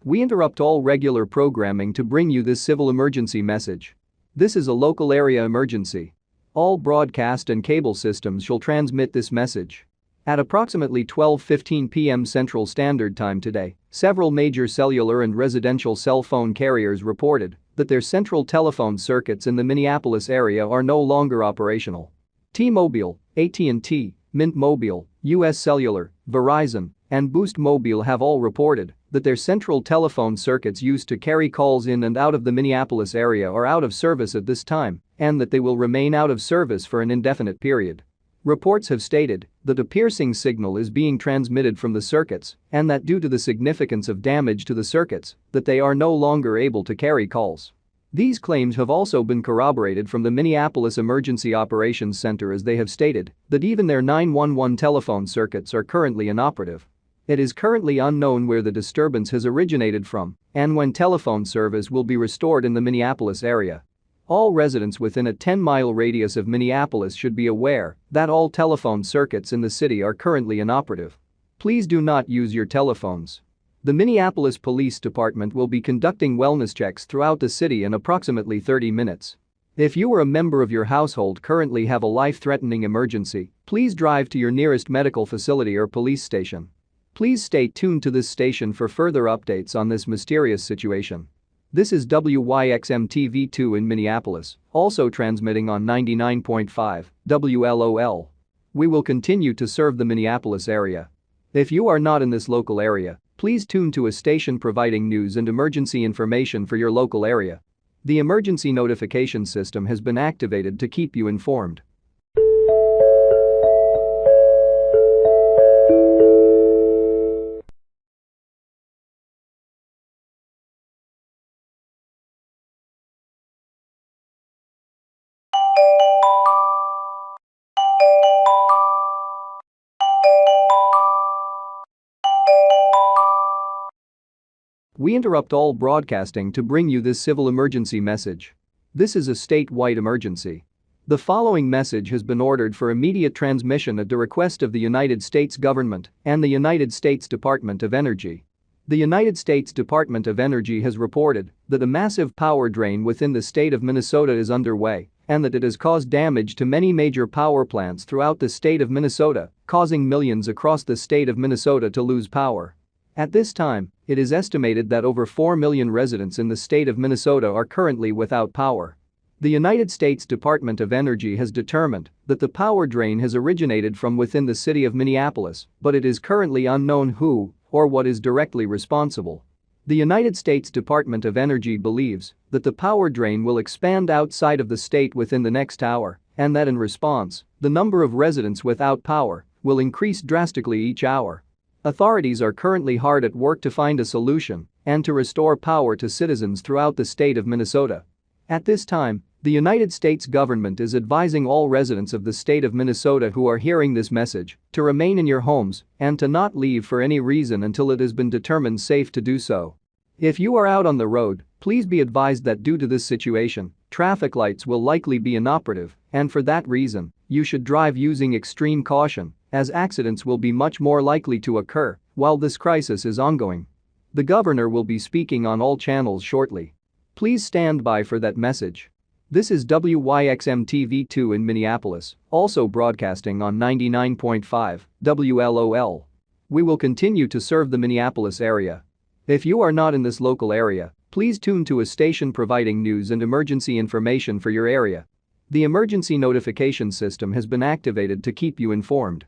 We interrupt all regular programming to bring you this civil emergency message. This is a local area emergency. All broadcast and cable systems shall transmit this message. At approximately 12:15 p.m. Central Standard Time today, several major cellular and residential cell phone carriers reported that their central telephone circuits in the Minneapolis area are no longer operational. T-Mobile, AT&T, Mint Mobile, US Cellular, Verizon, and Boost Mobile have all reported that their central telephone circuits used to carry calls in and out of the Minneapolis area are out of service at this time, and that they will remain out of service for an indefinite period. Reports have stated that a piercing signal is being transmitted from the circuits, and that due to the significance of damage to the circuits, that they are no longer able to carry calls. These claims have also been corroborated from the Minneapolis Emergency Operations Center, as they have stated that even their 911 telephone circuits are currently inoperative. It is currently unknown where the disturbance has originated from and when telephone service will be restored in the Minneapolis area. All residents within a 10-mile radius of Minneapolis should be aware that all telephone circuits in the city are currently inoperative. Please do not use your telephones. The Minneapolis Police Department will be conducting wellness checks throughout the city in approximately 30 minutes. If you or a member of your household currently have a life-threatening emergency, please drive to your nearest medical facility or police station. Please stay tuned to this station for further updates on this mysterious situation. This is WYXM-TV2 in Minneapolis, also transmitting on 99.5 WLOL. We will continue to serve the Minneapolis area. If you are not in this local area, please tune to a station providing news and emergency information for your local area. The emergency notification system has been activated to keep you informed. We interrupt all broadcasting to bring you this civil emergency message. This is a statewide emergency. The following message has been ordered for immediate transmission at the request of the United States government and the United States Department of Energy. The United States Department of Energy has reported that a massive power drain within the state of Minnesota is underway and that it has caused damage to many major power plants throughout the state of Minnesota, causing millions across the state of Minnesota to lose power. At this time, it is estimated that over 4 million residents in the state of Minnesota are currently without power. The United States Department of Energy has determined that the power drain has originated from within the city of Minneapolis, but it is currently unknown who or what is directly responsible. The United States Department of Energy believes that the power drain will expand outside of the state within the next hour, and that in response, the number of residents without power will increase drastically each hour. Authorities are currently hard at work to find a solution and to restore power to citizens throughout the state of Minnesota. At this time, the United States government is advising all residents of the state of Minnesota who are hearing this message to remain in your homes and to not leave for any reason until it has been determined safe to do so. If you are out on the road, please be advised that due to this situation, Traffic lights will likely be inoperative, and for that reason, you should drive using extreme caution, as accidents will be much more likely to occur while this crisis is ongoing. The governor will be speaking on all channels shortly. Please stand by for that message. This is WYXM-TV2 in Minneapolis, also broadcasting on 99.5 WLOL. We will continue to serve the Minneapolis area. If you are not in this local area, please tune to a station providing news and emergency information for your area. The emergency notification system has been activated to keep you informed.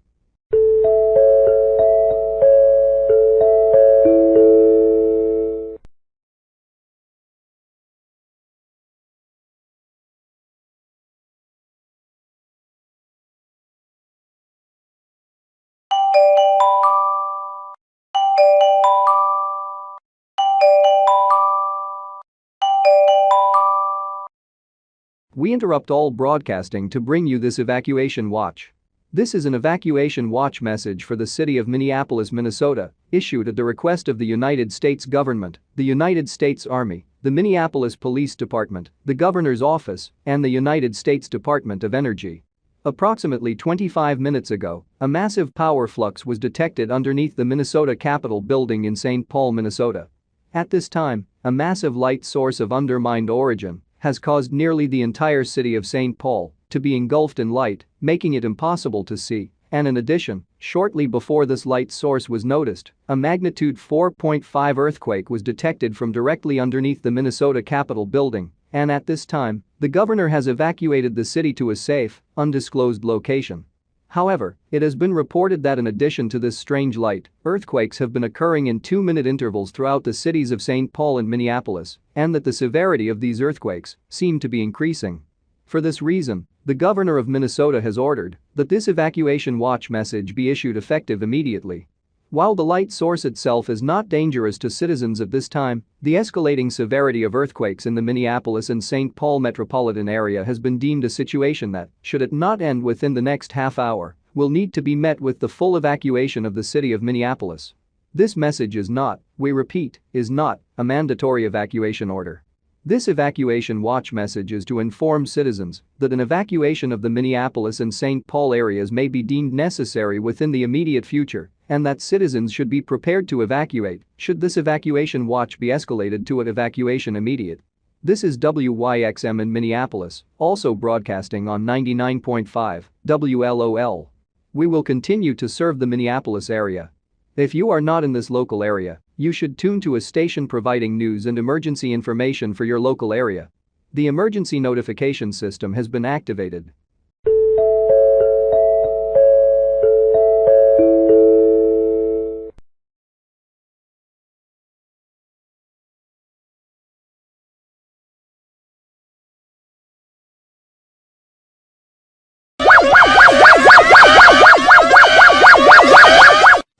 We interrupt all broadcasting to bring you this evacuation watch. This is an evacuation watch message for the city of Minneapolis, Minnesota, issued at the request of the United States government, the United States Army, the Minneapolis Police Department, the Governor's Office, and the United States Department of Energy. Approximately 25 minutes ago, a massive power flux was detected underneath the Minnesota Capitol building in St. Paul, Minnesota. At this time, a massive light source of undermined origin has caused nearly the entire city of St. Paul to be engulfed in light, making it impossible to see, and in addition, shortly before this light source was noticed, a magnitude 4.5 earthquake was detected from directly underneath the Minnesota Capitol building, and at this time, the governor has evacuated the city to a safe, undisclosed location. However, it has been reported that in addition to this strange light, earthquakes have been occurring in 2-minute intervals throughout the cities of St. Paul and Minneapolis, and that the severity of these earthquakes seem to be increasing. For this reason, the governor of Minnesota has ordered that this evacuation watch message be issued effective immediately. While the light source itself is not dangerous to citizens at this time, the escalating severity of earthquakes in the Minneapolis and St. Paul metropolitan area has been deemed a situation that, should it not end within the next half hour, will need to be met with the full evacuation of the city of Minneapolis. This message is not, we repeat, is not, a mandatory evacuation order. This evacuation watch message is to inform citizens that an evacuation of the Minneapolis and St. Paul areas may be deemed necessary within the immediate future, and that citizens should be prepared to evacuate should this evacuation watch be escalated to an evacuation immediate. This is WYXM in Minneapolis, also broadcasting on 99.5 WLOL. We will continue to serve the Minneapolis area. If you are not in this local area, you should tune to a station providing news and emergency information for your local area. The emergency notification system has been activated.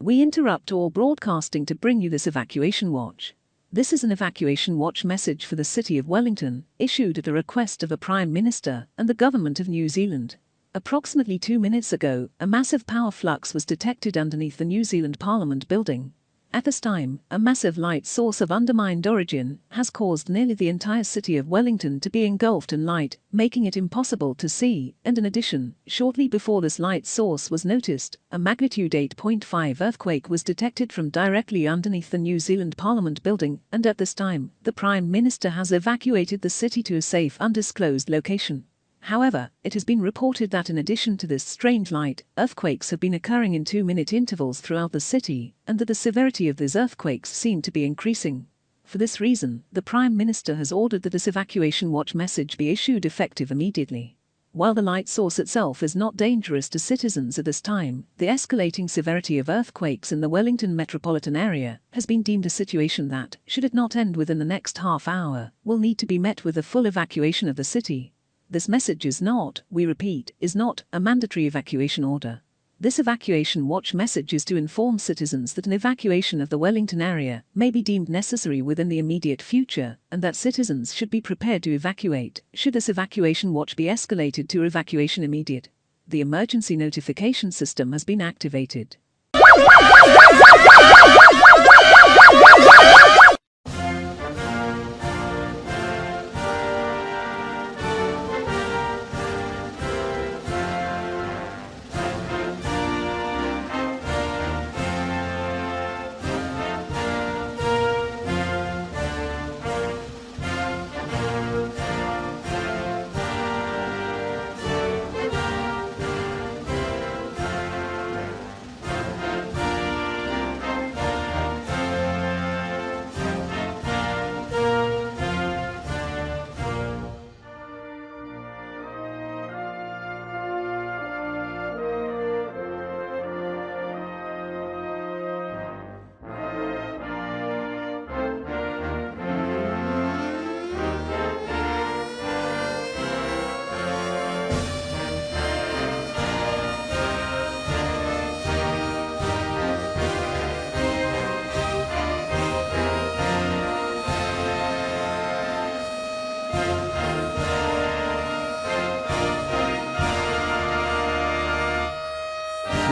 We interrupt all broadcasting to bring you this evacuation watch. This is an evacuation watch message for the city of Wellington, issued at the request of the Prime Minister and the Government of New Zealand. Approximately 2 minutes ago, a massive power flux was detected underneath the New Zealand Parliament building. At this time, a massive light source of undermined origin has caused nearly the entire city of Wellington to be engulfed in light, making it impossible to see, and in addition, shortly before this light source was noticed, a magnitude 8.5 earthquake was detected from directly underneath the New Zealand Parliament building, and at this time, the Prime Minister has evacuated the city to a safe undisclosed location. However, it has been reported that in addition to this strange light, earthquakes have been occurring in 2-minute intervals throughout the city, and that the severity of these earthquakes seem to be increasing. For this reason, the Prime Minister has ordered that this evacuation watch message be issued effective immediately. While the light source itself is not dangerous to citizens at this time, the escalating severity of earthquakes in the Wellington metropolitan area has been deemed a situation that, should it not end within the next half hour, will need to be met with a full evacuation of the city. This message is not, we repeat, is not a mandatory evacuation order. This evacuation watch message is to inform citizens that an evacuation of the Wellington area may be deemed necessary within the immediate future, and that citizens should be prepared to evacuate should this evacuation watch be escalated to evacuation immediate. The emergency notification system has been activated.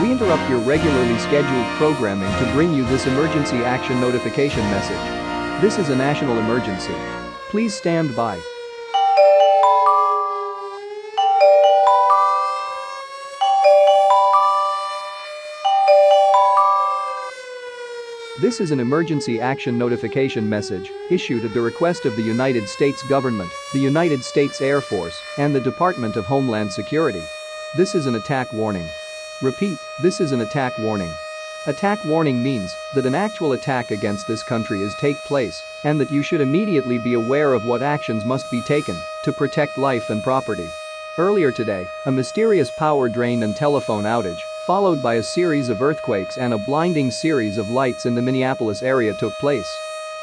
We interrupt your regularly scheduled programming to bring you this emergency action notification message. This is a national emergency. Please stand by. This is an emergency action notification message issued at the request of the United States government, the United States Air Force, and the Department of Homeland Security. This is an attack warning. Repeat, this is an attack warning. Attack warning means that an actual attack against this country is take place and that you should immediately be aware of what actions must be taken to protect life and property. Earlier today, a mysterious power drain and telephone outage, followed by a series of earthquakes and a blinding series of lights in the Minneapolis area took place.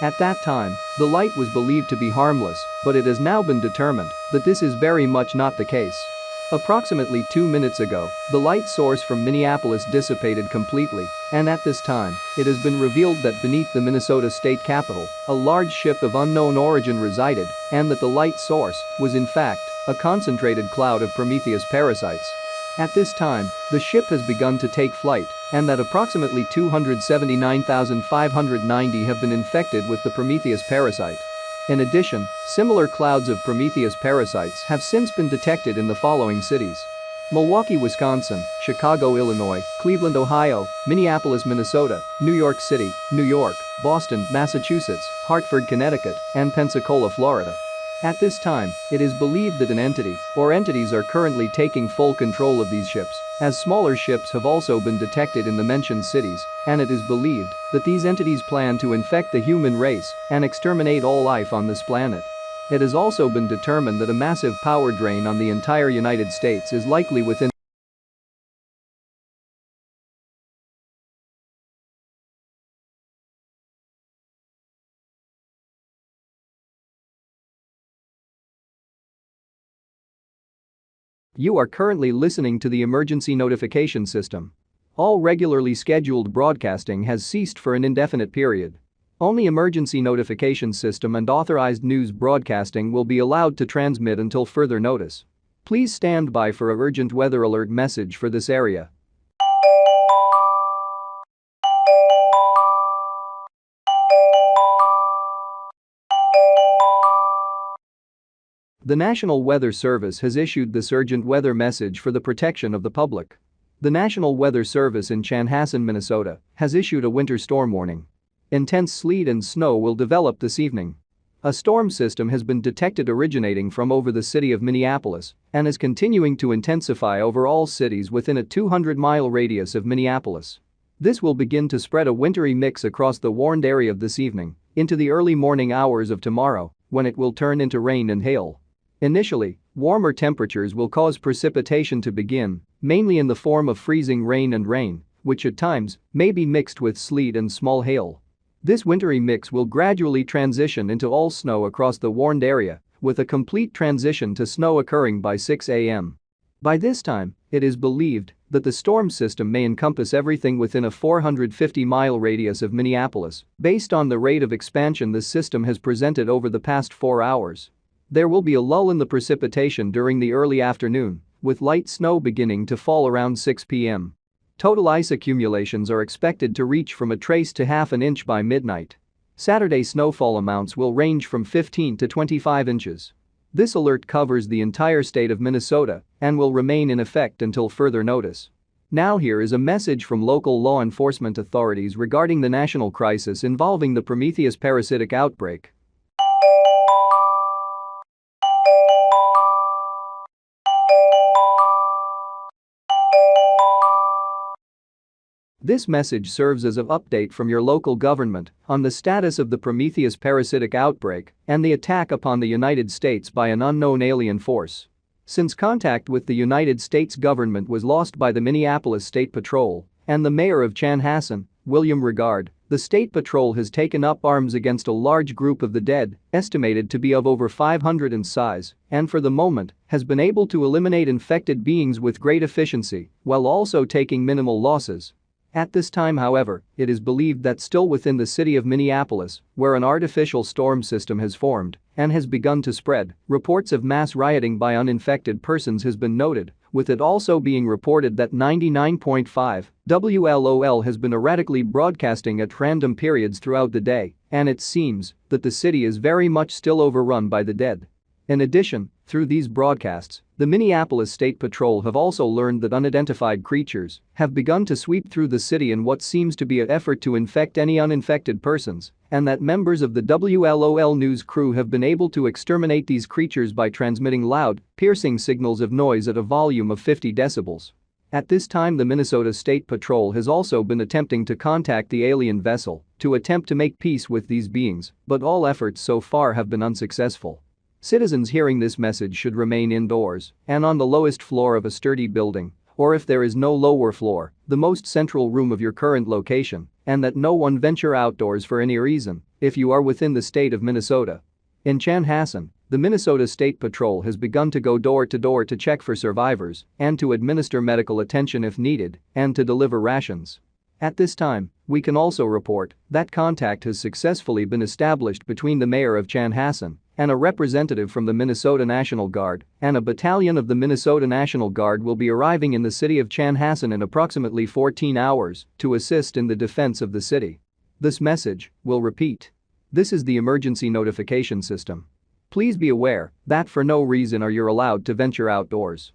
At that time, the light was believed to be harmless, but it has now been determined that this is very much not the case. Approximately 2 minutes ago, the light source from Minneapolis dissipated completely, and at this time, it has been revealed that beneath the Minnesota state capitol, a large ship of unknown origin resided, and that the light source was in fact a concentrated cloud of Prometheus parasites. At this time, the ship has begun to take flight, and that approximately 279,590 have been infected with the Prometheus parasite. In addition, similar clouds of Prometheus parasites have since been detected in the following cities: Milwaukee, Wisconsin, Chicago, Illinois, Cleveland, Ohio, Minneapolis, Minnesota, New York City, New York, Boston, Massachusetts, Hartford, Connecticut, and Pensacola, Florida. At this time, it is believed that an entity or entities are currently taking full control of these ships, as smaller ships have also been detected in the mentioned cities, and it is believed that these entities plan to infect the human race and exterminate all life on this planet. It has also been determined that a massive power drain on the entire United States is likely within You are currently listening to the emergency notification system. All regularly scheduled broadcasting has ceased for an indefinite period. Only emergency notification system and authorized news broadcasting will be allowed to transmit until further notice. Please stand by for an urgent weather alert message for this area. The National Weather Service has issued this urgent weather message for the protection of the public. The National Weather Service in Chanhassen, Minnesota, has issued a winter storm warning. Intense sleet and snow will develop this evening. A storm system has been detected originating from over the city of Minneapolis and is continuing to intensify over all cities within a 200-mile radius of Minneapolis. This will begin to spread a wintry mix across the warned area of this evening into the early morning hours of tomorrow, when it will turn into rain and hail. Initially, warmer temperatures will cause precipitation to begin, mainly in the form of freezing rain and rain, which at times may be mixed with sleet and small hail. This wintry mix will gradually transition into all snow across the warned area, with a complete transition to snow occurring by 6 a.m. By this time, it is believed that the storm system may encompass everything within a 450-mile radius of Minneapolis, based on the rate of expansion the system has presented over the past 4 hours. There will be a lull in the precipitation during the early afternoon, with light snow beginning to fall around 6 p.m. Total ice accumulations are expected to reach from a trace to half an inch by midnight. Saturday snowfall amounts will range from 15 to 25 inches. This alert covers the entire state of Minnesota and will remain in effect until further notice. Now here is a message from local law enforcement authorities regarding the national crisis involving the Prometheus parasitic outbreak. This message serves as an update from your local government on the status of the Prometheus parasitic outbreak and the attack upon the United States by an unknown alien force. Since contact with the United States government was lost by the Minneapolis State Patrol and the mayor of Chanhassen, William Regard, the State Patrol has taken up arms against a large group of the dead, estimated to be of over 500 in size, and for the moment has been able to eliminate infected beings with great efficiency while also taking minimal losses. At this time, however, it is believed that still within the city of Minneapolis, where an artificial storm system has formed and has begun to spread, reports of mass rioting by uninfected persons has been noted, with it also being reported that 99.5 WLOL has been erratically broadcasting at random periods throughout the day, and it seems that the city is very much still overrun by the dead. In addition, through these broadcasts, the Minneapolis State Patrol have also learned that unidentified creatures have begun to sweep through the city in what seems to be an effort to infect any uninfected persons, and that members of the WLOL news crew have been able to exterminate these creatures by transmitting loud, piercing signals of noise at a volume of 50 decibels. At this time, the Minnesota State Patrol has also been attempting to contact the alien vessel to attempt to make peace with these beings, but all efforts so far have been unsuccessful. Citizens hearing this message should remain indoors and on the lowest floor of a sturdy building, or if there is no lower floor, the most central room of your current location, and that no one venture outdoors for any reason if you are within the state of Minnesota. In Chanhassen, the Minnesota State Patrol has begun to go door to door to check for survivors and to administer medical attention if needed and to deliver rations. At this time, we can also report that contact has successfully been established between the mayor of Chanhassen and a representative from the Minnesota National Guard, and a battalion of the Minnesota National Guard will be arriving in the city of Chanhassen in approximately 14 hours to assist in the defense of the city. This message will repeat. This is the emergency notification system. Please be aware that for no reason are you allowed to venture outdoors.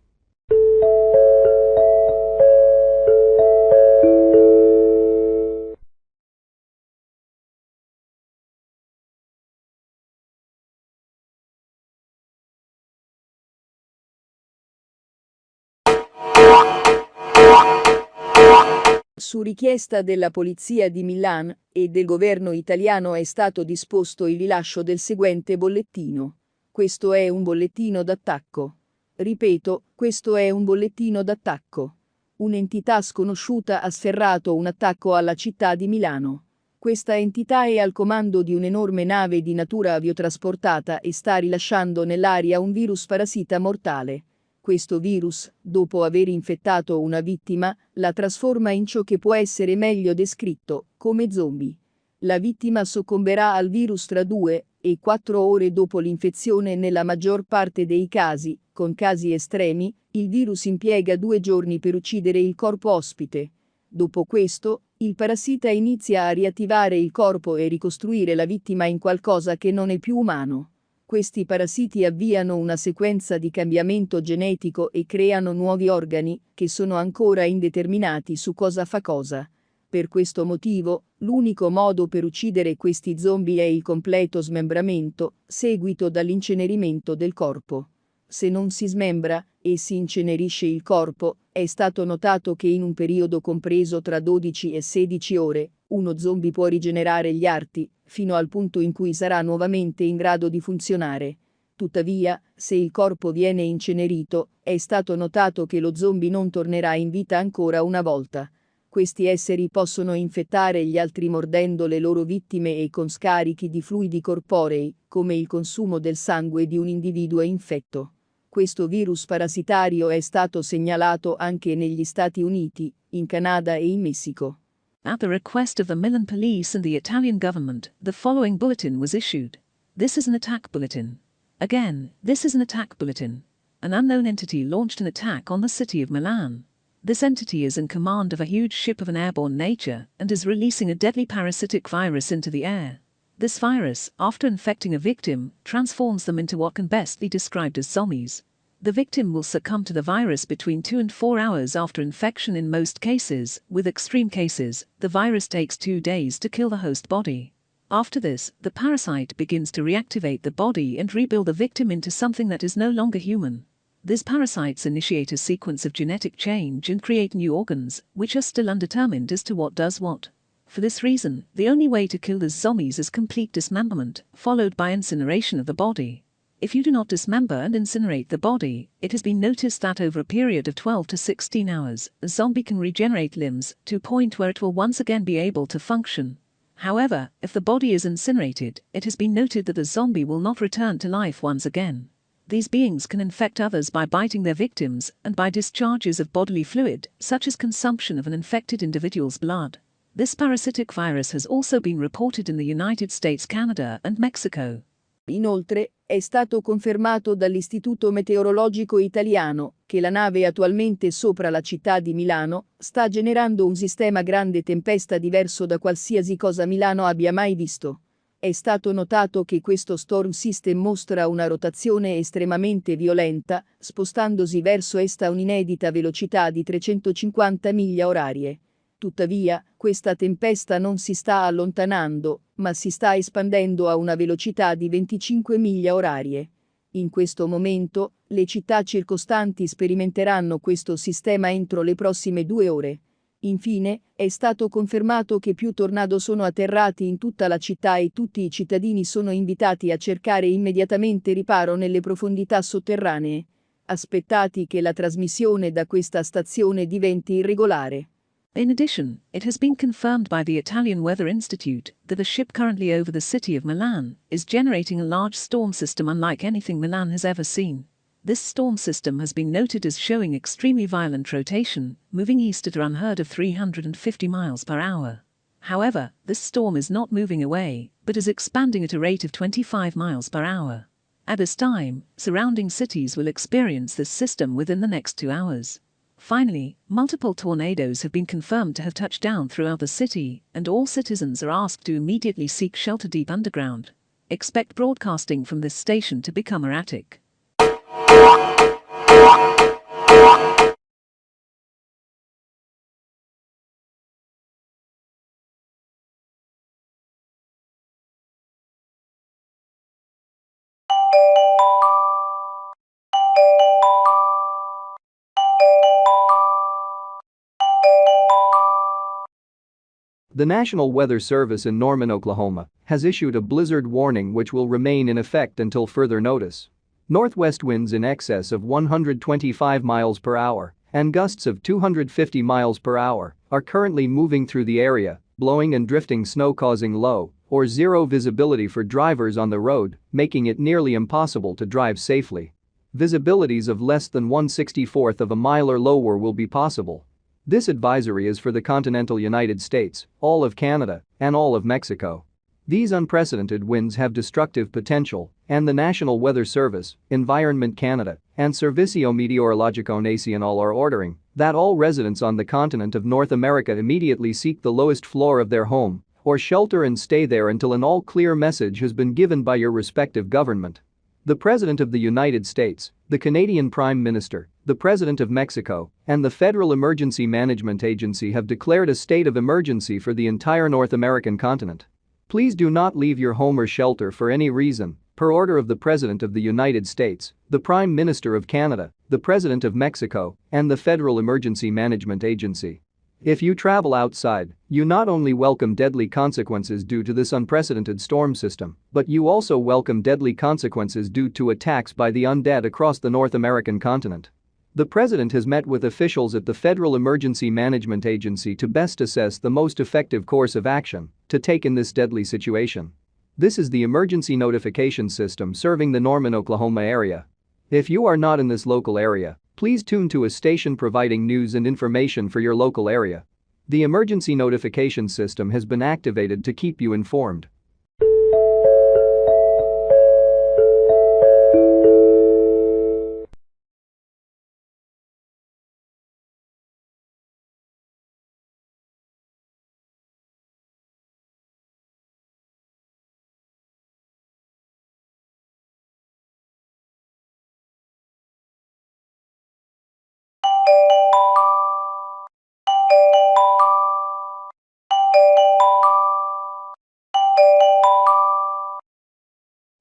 Su richiesta della polizia di Milan e del governo italiano è stato disposto il rilascio del seguente bollettino. Questo è un bollettino d'attacco. Ripeto, questo è un bollettino d'attacco. Un'entità sconosciuta ha sferrato un attacco alla città di Milano. Questa entità è al comando di un'enorme nave di natura aviotrasportata e sta rilasciando nell'aria un virus parassita mortale. Questo virus, dopo aver infettato una vittima, la trasforma in ciò che può essere meglio descritto come zombie. La vittima soccomberà al virus tra 2 e 4 ore dopo l'infezione. Nella maggior parte dei casi, con casi estremi, il virus impiega 2 giorni per uccidere il corpo ospite. Dopo questo, il parassita inizia a riattivare il corpo e ricostruire la vittima in qualcosa che non è più umano. Questi parassiti avviano una sequenza di cambiamento genetico e creano nuovi organi, che sono ancora indeterminati su cosa fa cosa. Per questo motivo, l'unico modo per uccidere questi zombie è il completo smembramento, seguito dall'incenerimento del corpo. Se non si smembra e si incenerisce il corpo, è stato notato che in un periodo compreso tra 12 e 16 ore, uno zombie può rigenerare gli arti, fino al punto in cui sarà nuovamente in grado di funzionare. Tuttavia, se il corpo viene incenerito, è stato notato che lo zombie non tornerà in vita ancora una volta. Questi esseri possono infettare gli altri mordendo le loro vittime e con scarichi di fluidi corporei, come il consumo del sangue di un individuo infetto. Questo virus parassitario è stato segnalato anche negli Stati Uniti, in Canada e in Messico. At the request of the Milan police and the Italian government, the following bulletin was issued. This is an attack bulletin. Again, this is an attack bulletin. An unknown entity launched an attack on the city of Milan. This entity is in command of a huge ship of an airborne nature and is releasing a deadly parasitic virus into the air. This virus, after infecting a victim, transforms them into what can best be described as zombies. The victim will succumb to the virus between 2 and 4 hours after infection in most cases. With extreme cases, the virus takes 2 days to kill the host body. After this, the parasite begins to reactivate the body and rebuild the victim into something that is no longer human. These parasites initiate a sequence of genetic change and create new organs, which are still undetermined as to what does what. For this reason, the only way to kill these zombies is complete dismemberment, followed by incineration of the body. If you do not dismember and incinerate the body, it has been noticed that over a period of 12 to 16 hours, a zombie can regenerate limbs to a point where it will once again be able to function. However, if the body is incinerated, it has been noted that the zombie will not return to life once again. These beings can infect others by biting their victims and by discharges of bodily fluid, such as consumption of an infected individual's blood. This parasitic virus has also been reported in the United States, Canada, and Mexico. Inoltre, è stato confermato dall'Istituto Meteorologico Italiano che la nave attualmente sopra la città di Milano sta generando un sistema grande tempesta diverso da qualsiasi cosa Milano abbia mai visto. È stato notato che questo storm system mostra una rotazione estremamente violenta, spostandosi verso est a un'inedita velocità di 350 miglia orarie. Tuttavia, questa tempesta non si sta allontanando, ma si sta espandendo a una velocità di 25 miglia orarie. In questo momento, le città circostanti sperimenteranno questo sistema entro le prossime 2 ore. Infine, è stato confermato che più tornado sono atterrati in tutta la città e tutti i cittadini sono invitati a cercare immediatamente riparo nelle profondità sotterranee. Aspettati che la trasmissione da questa stazione diventi irregolare. In addition, it has been confirmed by the Italian Weather Institute that a ship currently over the city of Milan is generating a large storm system unlike anything Milan has ever seen. This storm system has been noted as showing extremely violent rotation, moving east at an unheard of 350 miles per hour. However, this storm is not moving away, but is expanding at a rate of 25 miles per hour. At this time, surrounding cities will experience this system within the next 2 hours. Finally, multiple tornadoes have been confirmed to have touched down throughout the city, and all citizens are asked to immediately seek shelter deep underground. Expect broadcasting from this station to become erratic. The National Weather Service in Norman, Oklahoma, has issued a blizzard warning which will remain in effect until further notice. Northwest winds in excess of 125 miles per hour and gusts of 250 miles per hour are currently moving through the area, blowing and drifting snow, causing low or zero visibility for drivers on the road, making it nearly impossible to drive safely. Visibilities of less than 1/64th of a mile or lower will be possible. This advisory is for the continental United States, all of Canada, and all of Mexico. These unprecedented winds have destructive potential, and the National Weather Service, Environment Canada, and Servicio Meteorologico Nacional are ordering that all residents on the continent of North America immediately seek the lowest floor of their home or shelter and stay there until an all-clear message has been given by your respective government. The President of the United States, the Canadian Prime Minister, the President of Mexico, and the Federal Emergency Management Agency have declared a state of emergency for the entire North American continent. Please do not leave your home or shelter for any reason, per order of the President of the United States, the Prime Minister of Canada, the President of Mexico, and the Federal Emergency Management Agency. If you travel outside, you not only welcome deadly consequences due to this unprecedented storm system, but you also welcome deadly consequences due to attacks by the undead across the North American continent. The President has met with officials at the Federal Emergency Management Agency to best assess the most effective course of action to take in this deadly situation. This is the emergency notification system serving the Norman, Oklahoma area. If you are not in this local area, please tune to a station providing news and information for your local area. The emergency notification system has been activated to keep you informed.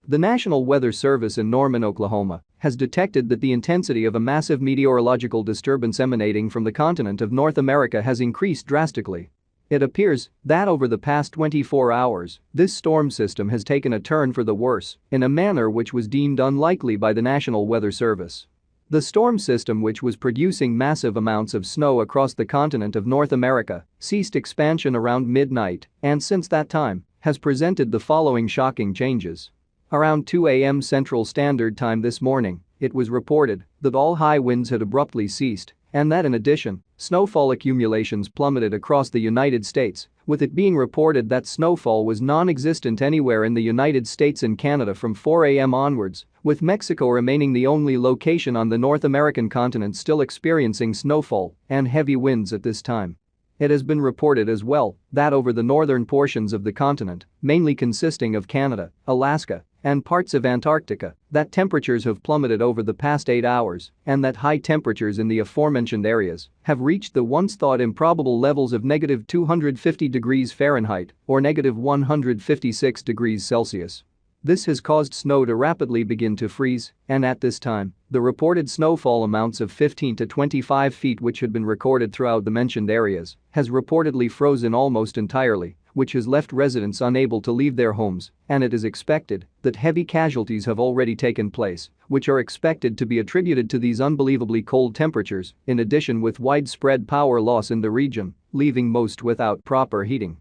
The National Weather Service in Norman, Oklahoma, has detected that the intensity of a massive meteorological disturbance emanating from the continent of North America has increased drastically. It appears that over the past 24 hours, this storm system has taken a turn for the worse in a manner which was deemed unlikely by the National Weather Service. The storm system, which was producing massive amounts of snow across the continent of North America, ceased expansion around midnight and since that time has presented the following shocking changes. Around 2 a.m. Central Standard Time this morning, it was reported that all high winds had abruptly ceased and that in addition, snowfall accumulations plummeted across the United States, with it being reported that snowfall was non-existent anywhere in the United States and Canada from 4 a.m. onwards, with Mexico remaining the only location on the North American continent still experiencing snowfall and heavy winds at this time. It has been reported as well that over the northern portions of the continent, mainly consisting of Canada, Alaska, and parts of Antarctica, that temperatures have plummeted over the past 8 hours and that high temperatures in the aforementioned areas have reached the once thought improbable levels of -250 degrees Fahrenheit or -156 degrees Celsius. This has caused snow to rapidly begin to freeze, and at this time, the reported snowfall amounts of 15 to 25 feet which had been recorded throughout the mentioned areas has reportedly frozen almost entirely, which has left residents unable to leave their homes, and it is expected that heavy casualties have already taken place, which are expected to be attributed to these unbelievably cold temperatures, in addition with widespread power loss in the region, leaving most without proper heating.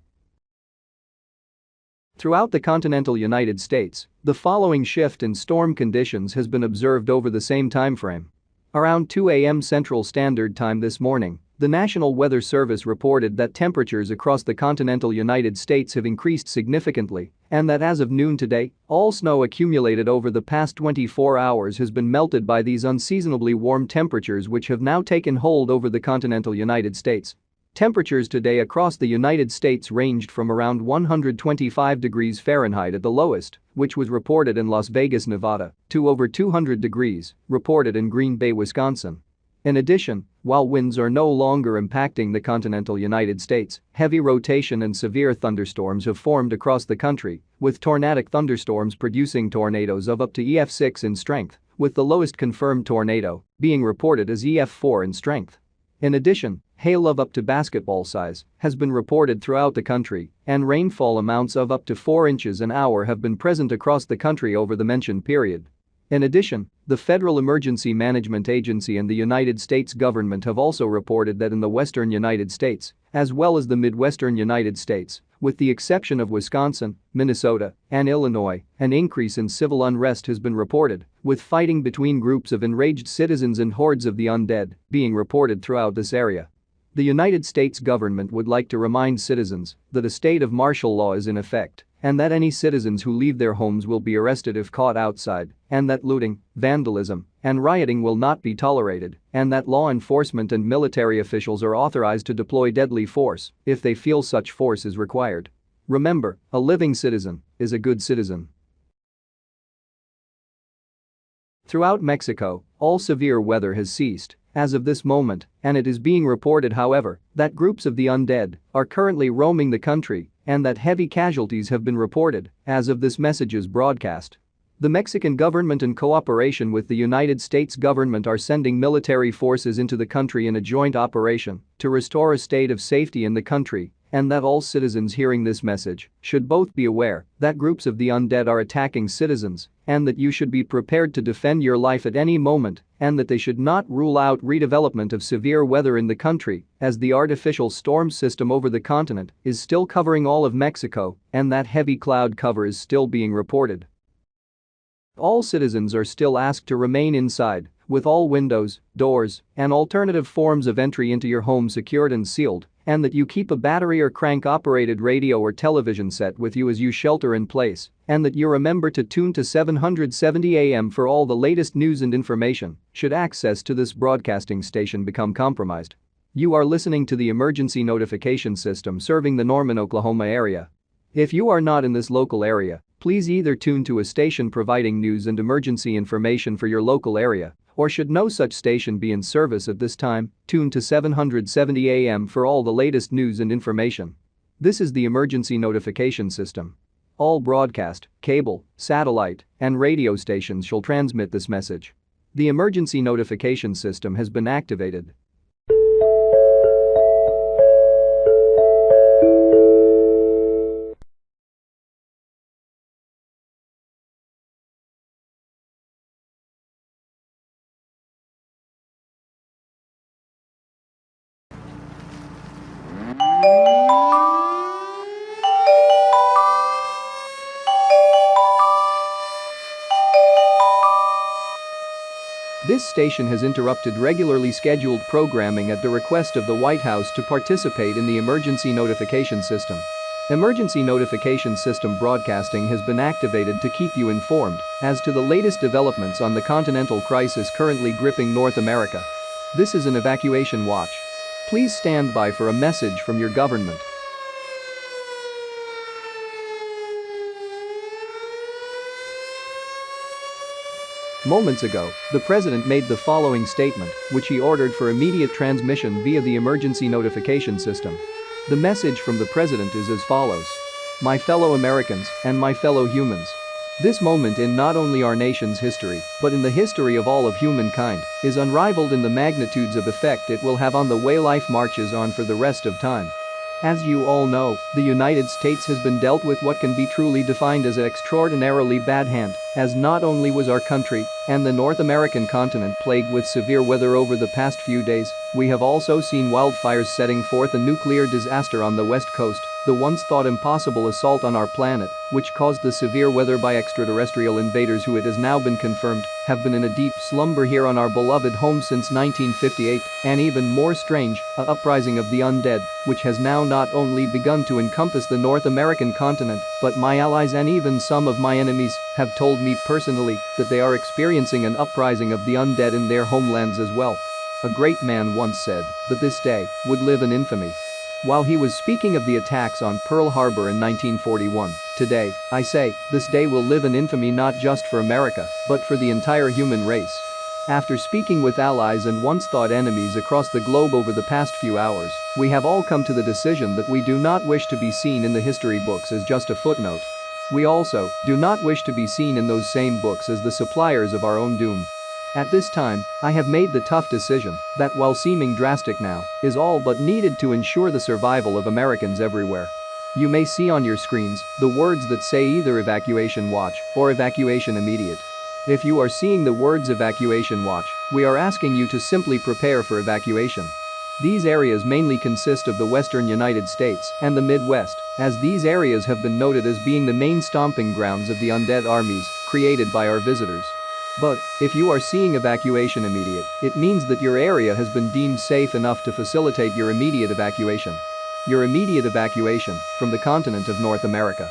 Throughout the continental United States, the following shift in storm conditions has been observed over the same timeframe. Around 2 a.m. Central Standard Time this morning, the National Weather Service reported that temperatures across the continental United States have increased significantly and that as of noon today, all snow accumulated over the past 24 hours has been melted by these unseasonably warm temperatures which have now taken hold over the continental United States. Temperatures today across the United States ranged from around 125 degrees Fahrenheit at the lowest, which was reported in Las Vegas, Nevada, to over 200 degrees, reported in Green Bay, Wisconsin. In addition, while winds are no longer impacting the continental United States, heavy rotation and severe thunderstorms have formed across the country, with tornadic thunderstorms producing tornadoes of up to EF6 in strength, with the lowest confirmed tornado being reported as EF4 in strength. In addition, hail of up to basketball size has been reported throughout the country, and rainfall amounts of up to 4 inches an hour have been present across the country over the mentioned period. In addition, the Federal Emergency Management Agency and the United States government have also reported that in the western United States, as well as the midwestern United States, with the exception of Wisconsin, Minnesota, and Illinois, an increase in civil unrest has been reported, with fighting between groups of enraged citizens and hordes of the undead being reported throughout this area. The United States government would like to remind citizens that a state of martial law is in effect, and that any citizens who leave their homes will be arrested if caught outside, and that looting, vandalism, and rioting will not be tolerated, and that law enforcement and military officials are authorized to deploy deadly force if they feel such force is required. Remember, a living citizen is a good citizen. Throughout Mexico, all severe weather has ceased as of this moment, and it is being reported, however, that groups of the undead are currently roaming the country and that heavy casualties have been reported as of this message's broadcast. The Mexican government in cooperation with the United States government are sending military forces into the country in a joint operation to restore a state of safety in the country, and that all citizens hearing this message should both be aware that groups of the undead are attacking citizens and that you should be prepared to defend your life at any moment and that they should not rule out redevelopment of severe weather in the country as the artificial storm system over the continent is still covering all of Mexico and that heavy cloud cover is still being reported. All citizens are still asked to remain inside, with all windows, doors, and alternative forms of entry into your home secured and sealed, and that you keep a battery or crank-operated radio or television set with you as you shelter in place, and that you remember to tune to 770 AM for all the latest news and information should access to this broadcasting station become compromised. You are listening to the emergency notification system serving the Norman, Oklahoma area. If you are not in this local area, please either tune to a station providing news and emergency information for your local area, or should no such station be in service at this time, tune to 770 AM for all the latest news and information. This is the emergency notification system. All broadcast, cable, satellite, and radio stations shall transmit this message. The emergency notification system has been activated. This station has interrupted regularly scheduled programming at the request of the White House to participate in the emergency notification system. Emergency notification system broadcasting has been activated to keep you informed as to the latest developments on the Continental crisis currently gripping North America. This is an evacuation watch. Please stand by for a message from your government. Moments ago, the president made the following statement, which he ordered for immediate transmission via the emergency notification system. The message from the president is as follows. My fellow Americans and my fellow humans. This moment in not only our nation's history, but in the history of all of humankind, is unrivaled in the magnitudes of effect it will have on the way life marches on for the rest of time. As you all know, the United States has been dealt with what can be truly defined as an extraordinarily bad hand, as not only was our country and the North American continent plagued with severe weather over the past few days, we have also seen wildfires setting forth a nuclear disaster on the West Coast, the once thought impossible assault on our planet, which caused the severe weather by extraterrestrial invaders who, it has now been confirmed, have been in a deep slumber here on our beloved home since 1958, and even more strange, an uprising of the undead, which has now not only begun to encompass the North American continent, but my allies and even some of my enemies have told me personally that they are experiencing an uprising of the undead in their homelands as well. A great man once said that this day would live in infamy. While he was speaking of the attacks on Pearl Harbor in 1941, today, I say, this day will live in infamy not just for America, but for the entire human race. After speaking with allies and once-thought enemies across the globe over the past few hours, we have all come to the decision that we do not wish to be seen in the history books as just a footnote. We also do not wish to be seen in those same books as the suppliers of our own doom. At this time, I have made the tough decision that, while seeming drastic now, is all but needed to ensure the survival of Americans everywhere. You may see on your screens the words that say either evacuation watch or evacuation immediate. If you are seeing the words evacuation watch, we are asking you to simply prepare for evacuation. These areas mainly consist of the western United States and the Midwest, as these areas have been noted as being the main stomping grounds of the undead armies created by our visitors. But, if you are seeing evacuation immediate, it means that your area has been deemed safe enough to facilitate your immediate evacuation. Your immediate evacuation from the continent of North America.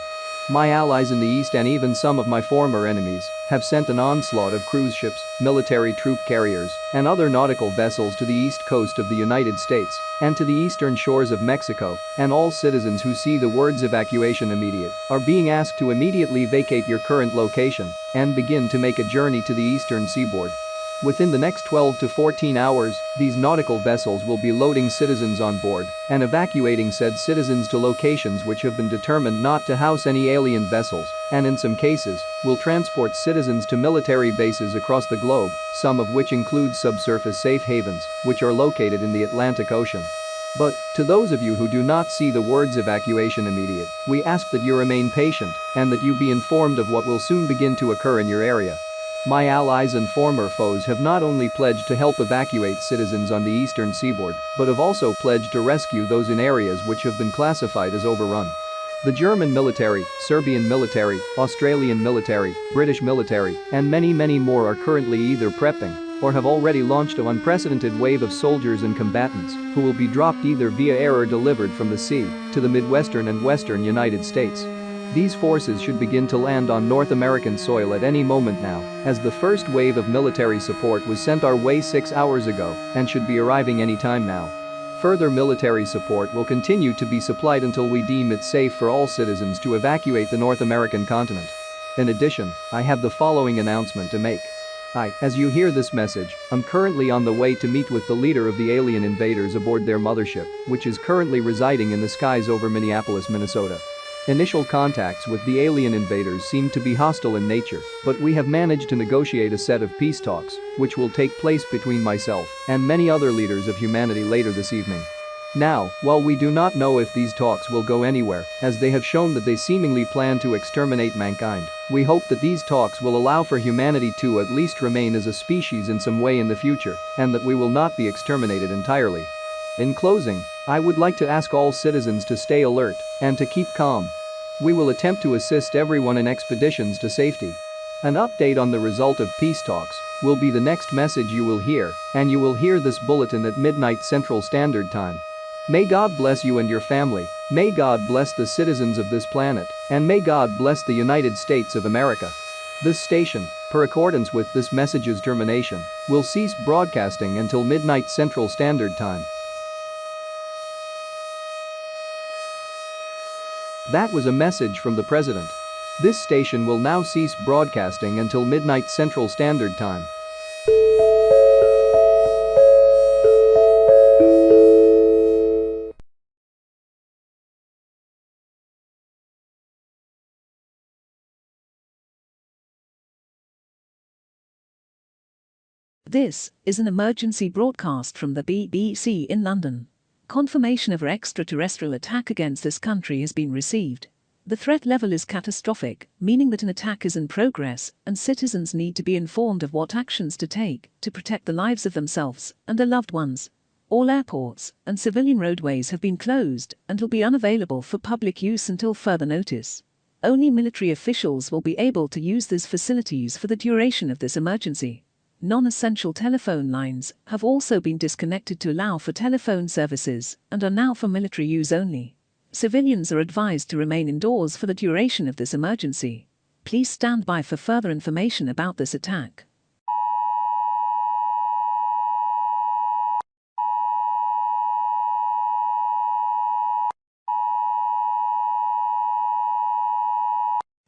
My allies in the East and even some of my former enemies have sent an onslaught of cruise ships, military troop carriers, and other nautical vessels to the east coast of the United States and to the eastern shores of Mexico, and all citizens who see the words evacuation immediate are being asked to immediately vacate your current location and begin to make a journey to the eastern seaboard. Within the next 12 to 14 hours, these nautical vessels will be loading citizens on board and evacuating said citizens to locations which have been determined not to house any alien vessels, and in some cases, will transport citizens to military bases across the globe, some of which include subsurface safe havens, which are located in the Atlantic Ocean. But, to those of you who do not see the words evacuation immediate, we ask that you remain patient and that you be informed of what will soon begin to occur in your area. My allies and former foes have not only pledged to help evacuate citizens on the eastern seaboard, but have also pledged to rescue those in areas which have been classified as overrun. The German military, Serbian military, Australian military, British military, and many more are currently either prepping or have already launched an unprecedented wave of soldiers and combatants who will be dropped either via air or delivered from the sea to the Midwestern and Western United States. These forces should begin to land on North American soil at any moment now, as the first wave of military support was sent our way 6 hours ago and should be arriving any time now. Further military support will continue to be supplied until we deem it safe for all citizens to evacuate the North American continent. In addition, I have the following announcement to make. As you hear this message, I'm currently on the way to meet with the leader of the alien invaders aboard their mothership, which is currently residing in the skies over Minneapolis, Minnesota. Initial contacts with the alien invaders seemed to be hostile in nature, but we have managed to negotiate a set of peace talks, which will take place between myself and many other leaders of humanity later this evening. Now, while we do not know if these talks will go anywhere, as they have shown that they seemingly plan to exterminate mankind, we hope that these talks will allow for humanity to at least remain as a species in some way in the future, and that we will not be exterminated entirely. In closing, I would like to ask all citizens to stay alert and to keep calm. We will attempt to assist everyone in expeditions to safety. An update on the result of peace talks will be the next message you will hear, and you will hear this bulletin at midnight Central Standard Time. May God bless you and your family, may God bless the citizens of this planet, and may God bless the United States of America. This station, per accordance with this message's termination, will cease broadcasting until midnight Central Standard Time. That was a message from the President. This station will now cease broadcasting until midnight Central Standard Time. This is an emergency broadcast from the BBC in London. Confirmation of an extraterrestrial attack against this country has been received. The threat level is catastrophic, meaning that an attack is in progress and citizens need to be informed of what actions to take to protect the lives of themselves and their loved ones. All airports and civilian roadways have been closed and will be unavailable for public use until further notice. Only military officials will be able to use these facilities for the duration of this emergency. Non-essential telephone lines have also been disconnected to allow for telephone services and are now for military use only. Civilians are advised to remain indoors for the duration of this emergency. Please stand by for further information about this attack.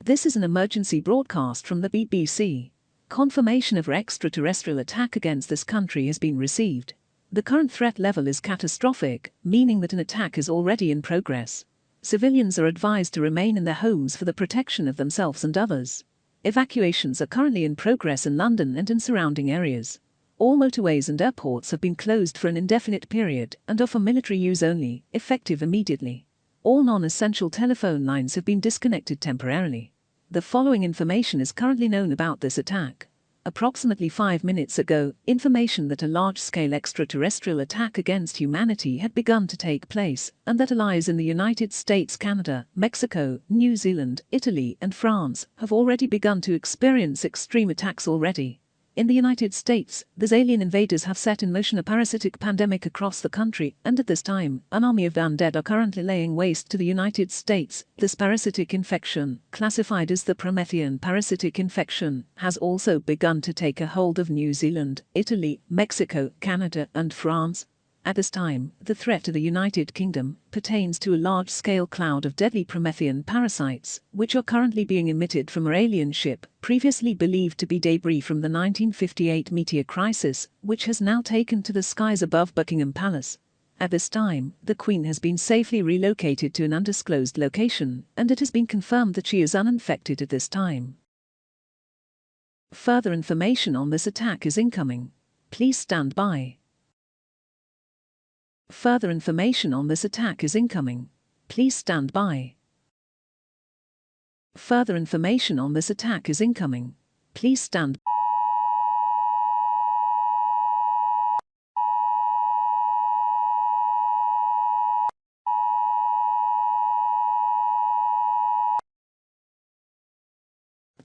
This is an emergency broadcast from the BBC. Confirmation of an extraterrestrial attack against this country has been received. The current threat level is catastrophic, meaning that an attack is already in progress. Civilians are advised to remain in their homes for the protection of themselves and others. Evacuations are currently in progress in London and in surrounding areas. All motorways and airports have been closed for an indefinite period and are for military use only, effective immediately. All non-essential telephone lines have been disconnected temporarily. The following information is currently known about this attack. Approximately 5 minutes ago, information that a large-scale extraterrestrial attack against humanity had begun to take place, and that allies in the United States, Canada, Mexico, New Zealand, Italy, and France have already begun to experience extreme attacks already. In the United States, these alien invaders have set in motion a parasitic pandemic across the country, and at this time, an army of undead are currently laying waste to the United States. This parasitic infection, classified as the Promethean parasitic infection, has also begun to take a hold of New Zealand, Italy, Mexico, Canada, and France. At this time, the threat to the United Kingdom pertains to a large-scale cloud of deadly Promethean parasites, which are currently being emitted from an alien ship, previously believed to be debris from the 1958 meteor crisis, which has now taken to the skies above Buckingham Palace. At this time, the Queen has been safely relocated to an undisclosed location, and it has been confirmed that she is uninfected at this time. Further information on this attack is incoming. Please stand by. Further information on this attack is incoming. Please stand by. Further information on this attack is incoming. Please stand by.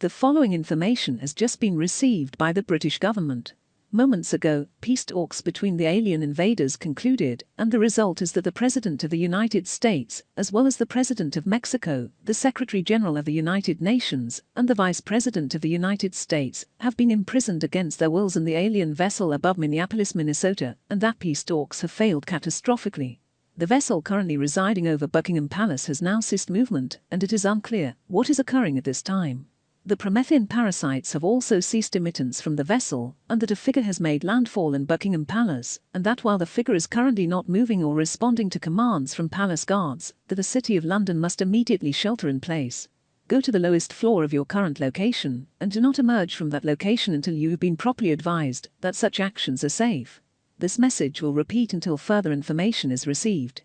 The following information has just been received by the British government. Moments ago, peace talks between the alien invaders concluded, and the result is that the President of the United States, as well as the President of Mexico, the Secretary General of the United Nations, and the Vice President of the United States, have been imprisoned against their wills in the alien vessel above Minneapolis, Minnesota, and that peace talks have failed catastrophically. The vessel currently residing over Buckingham Palace has now ceased movement, and it is unclear what is occurring at this time. The Promethean parasites have also ceased emittance from the vessel, and that a figure has made landfall in Buckingham Palace, and that while the figure is currently not moving or responding to commands from palace guards, that the City of London must immediately shelter in place. Go to the lowest floor of your current location, and do not emerge from that location until you have been properly advised that such actions are safe. This message will repeat until further information is received.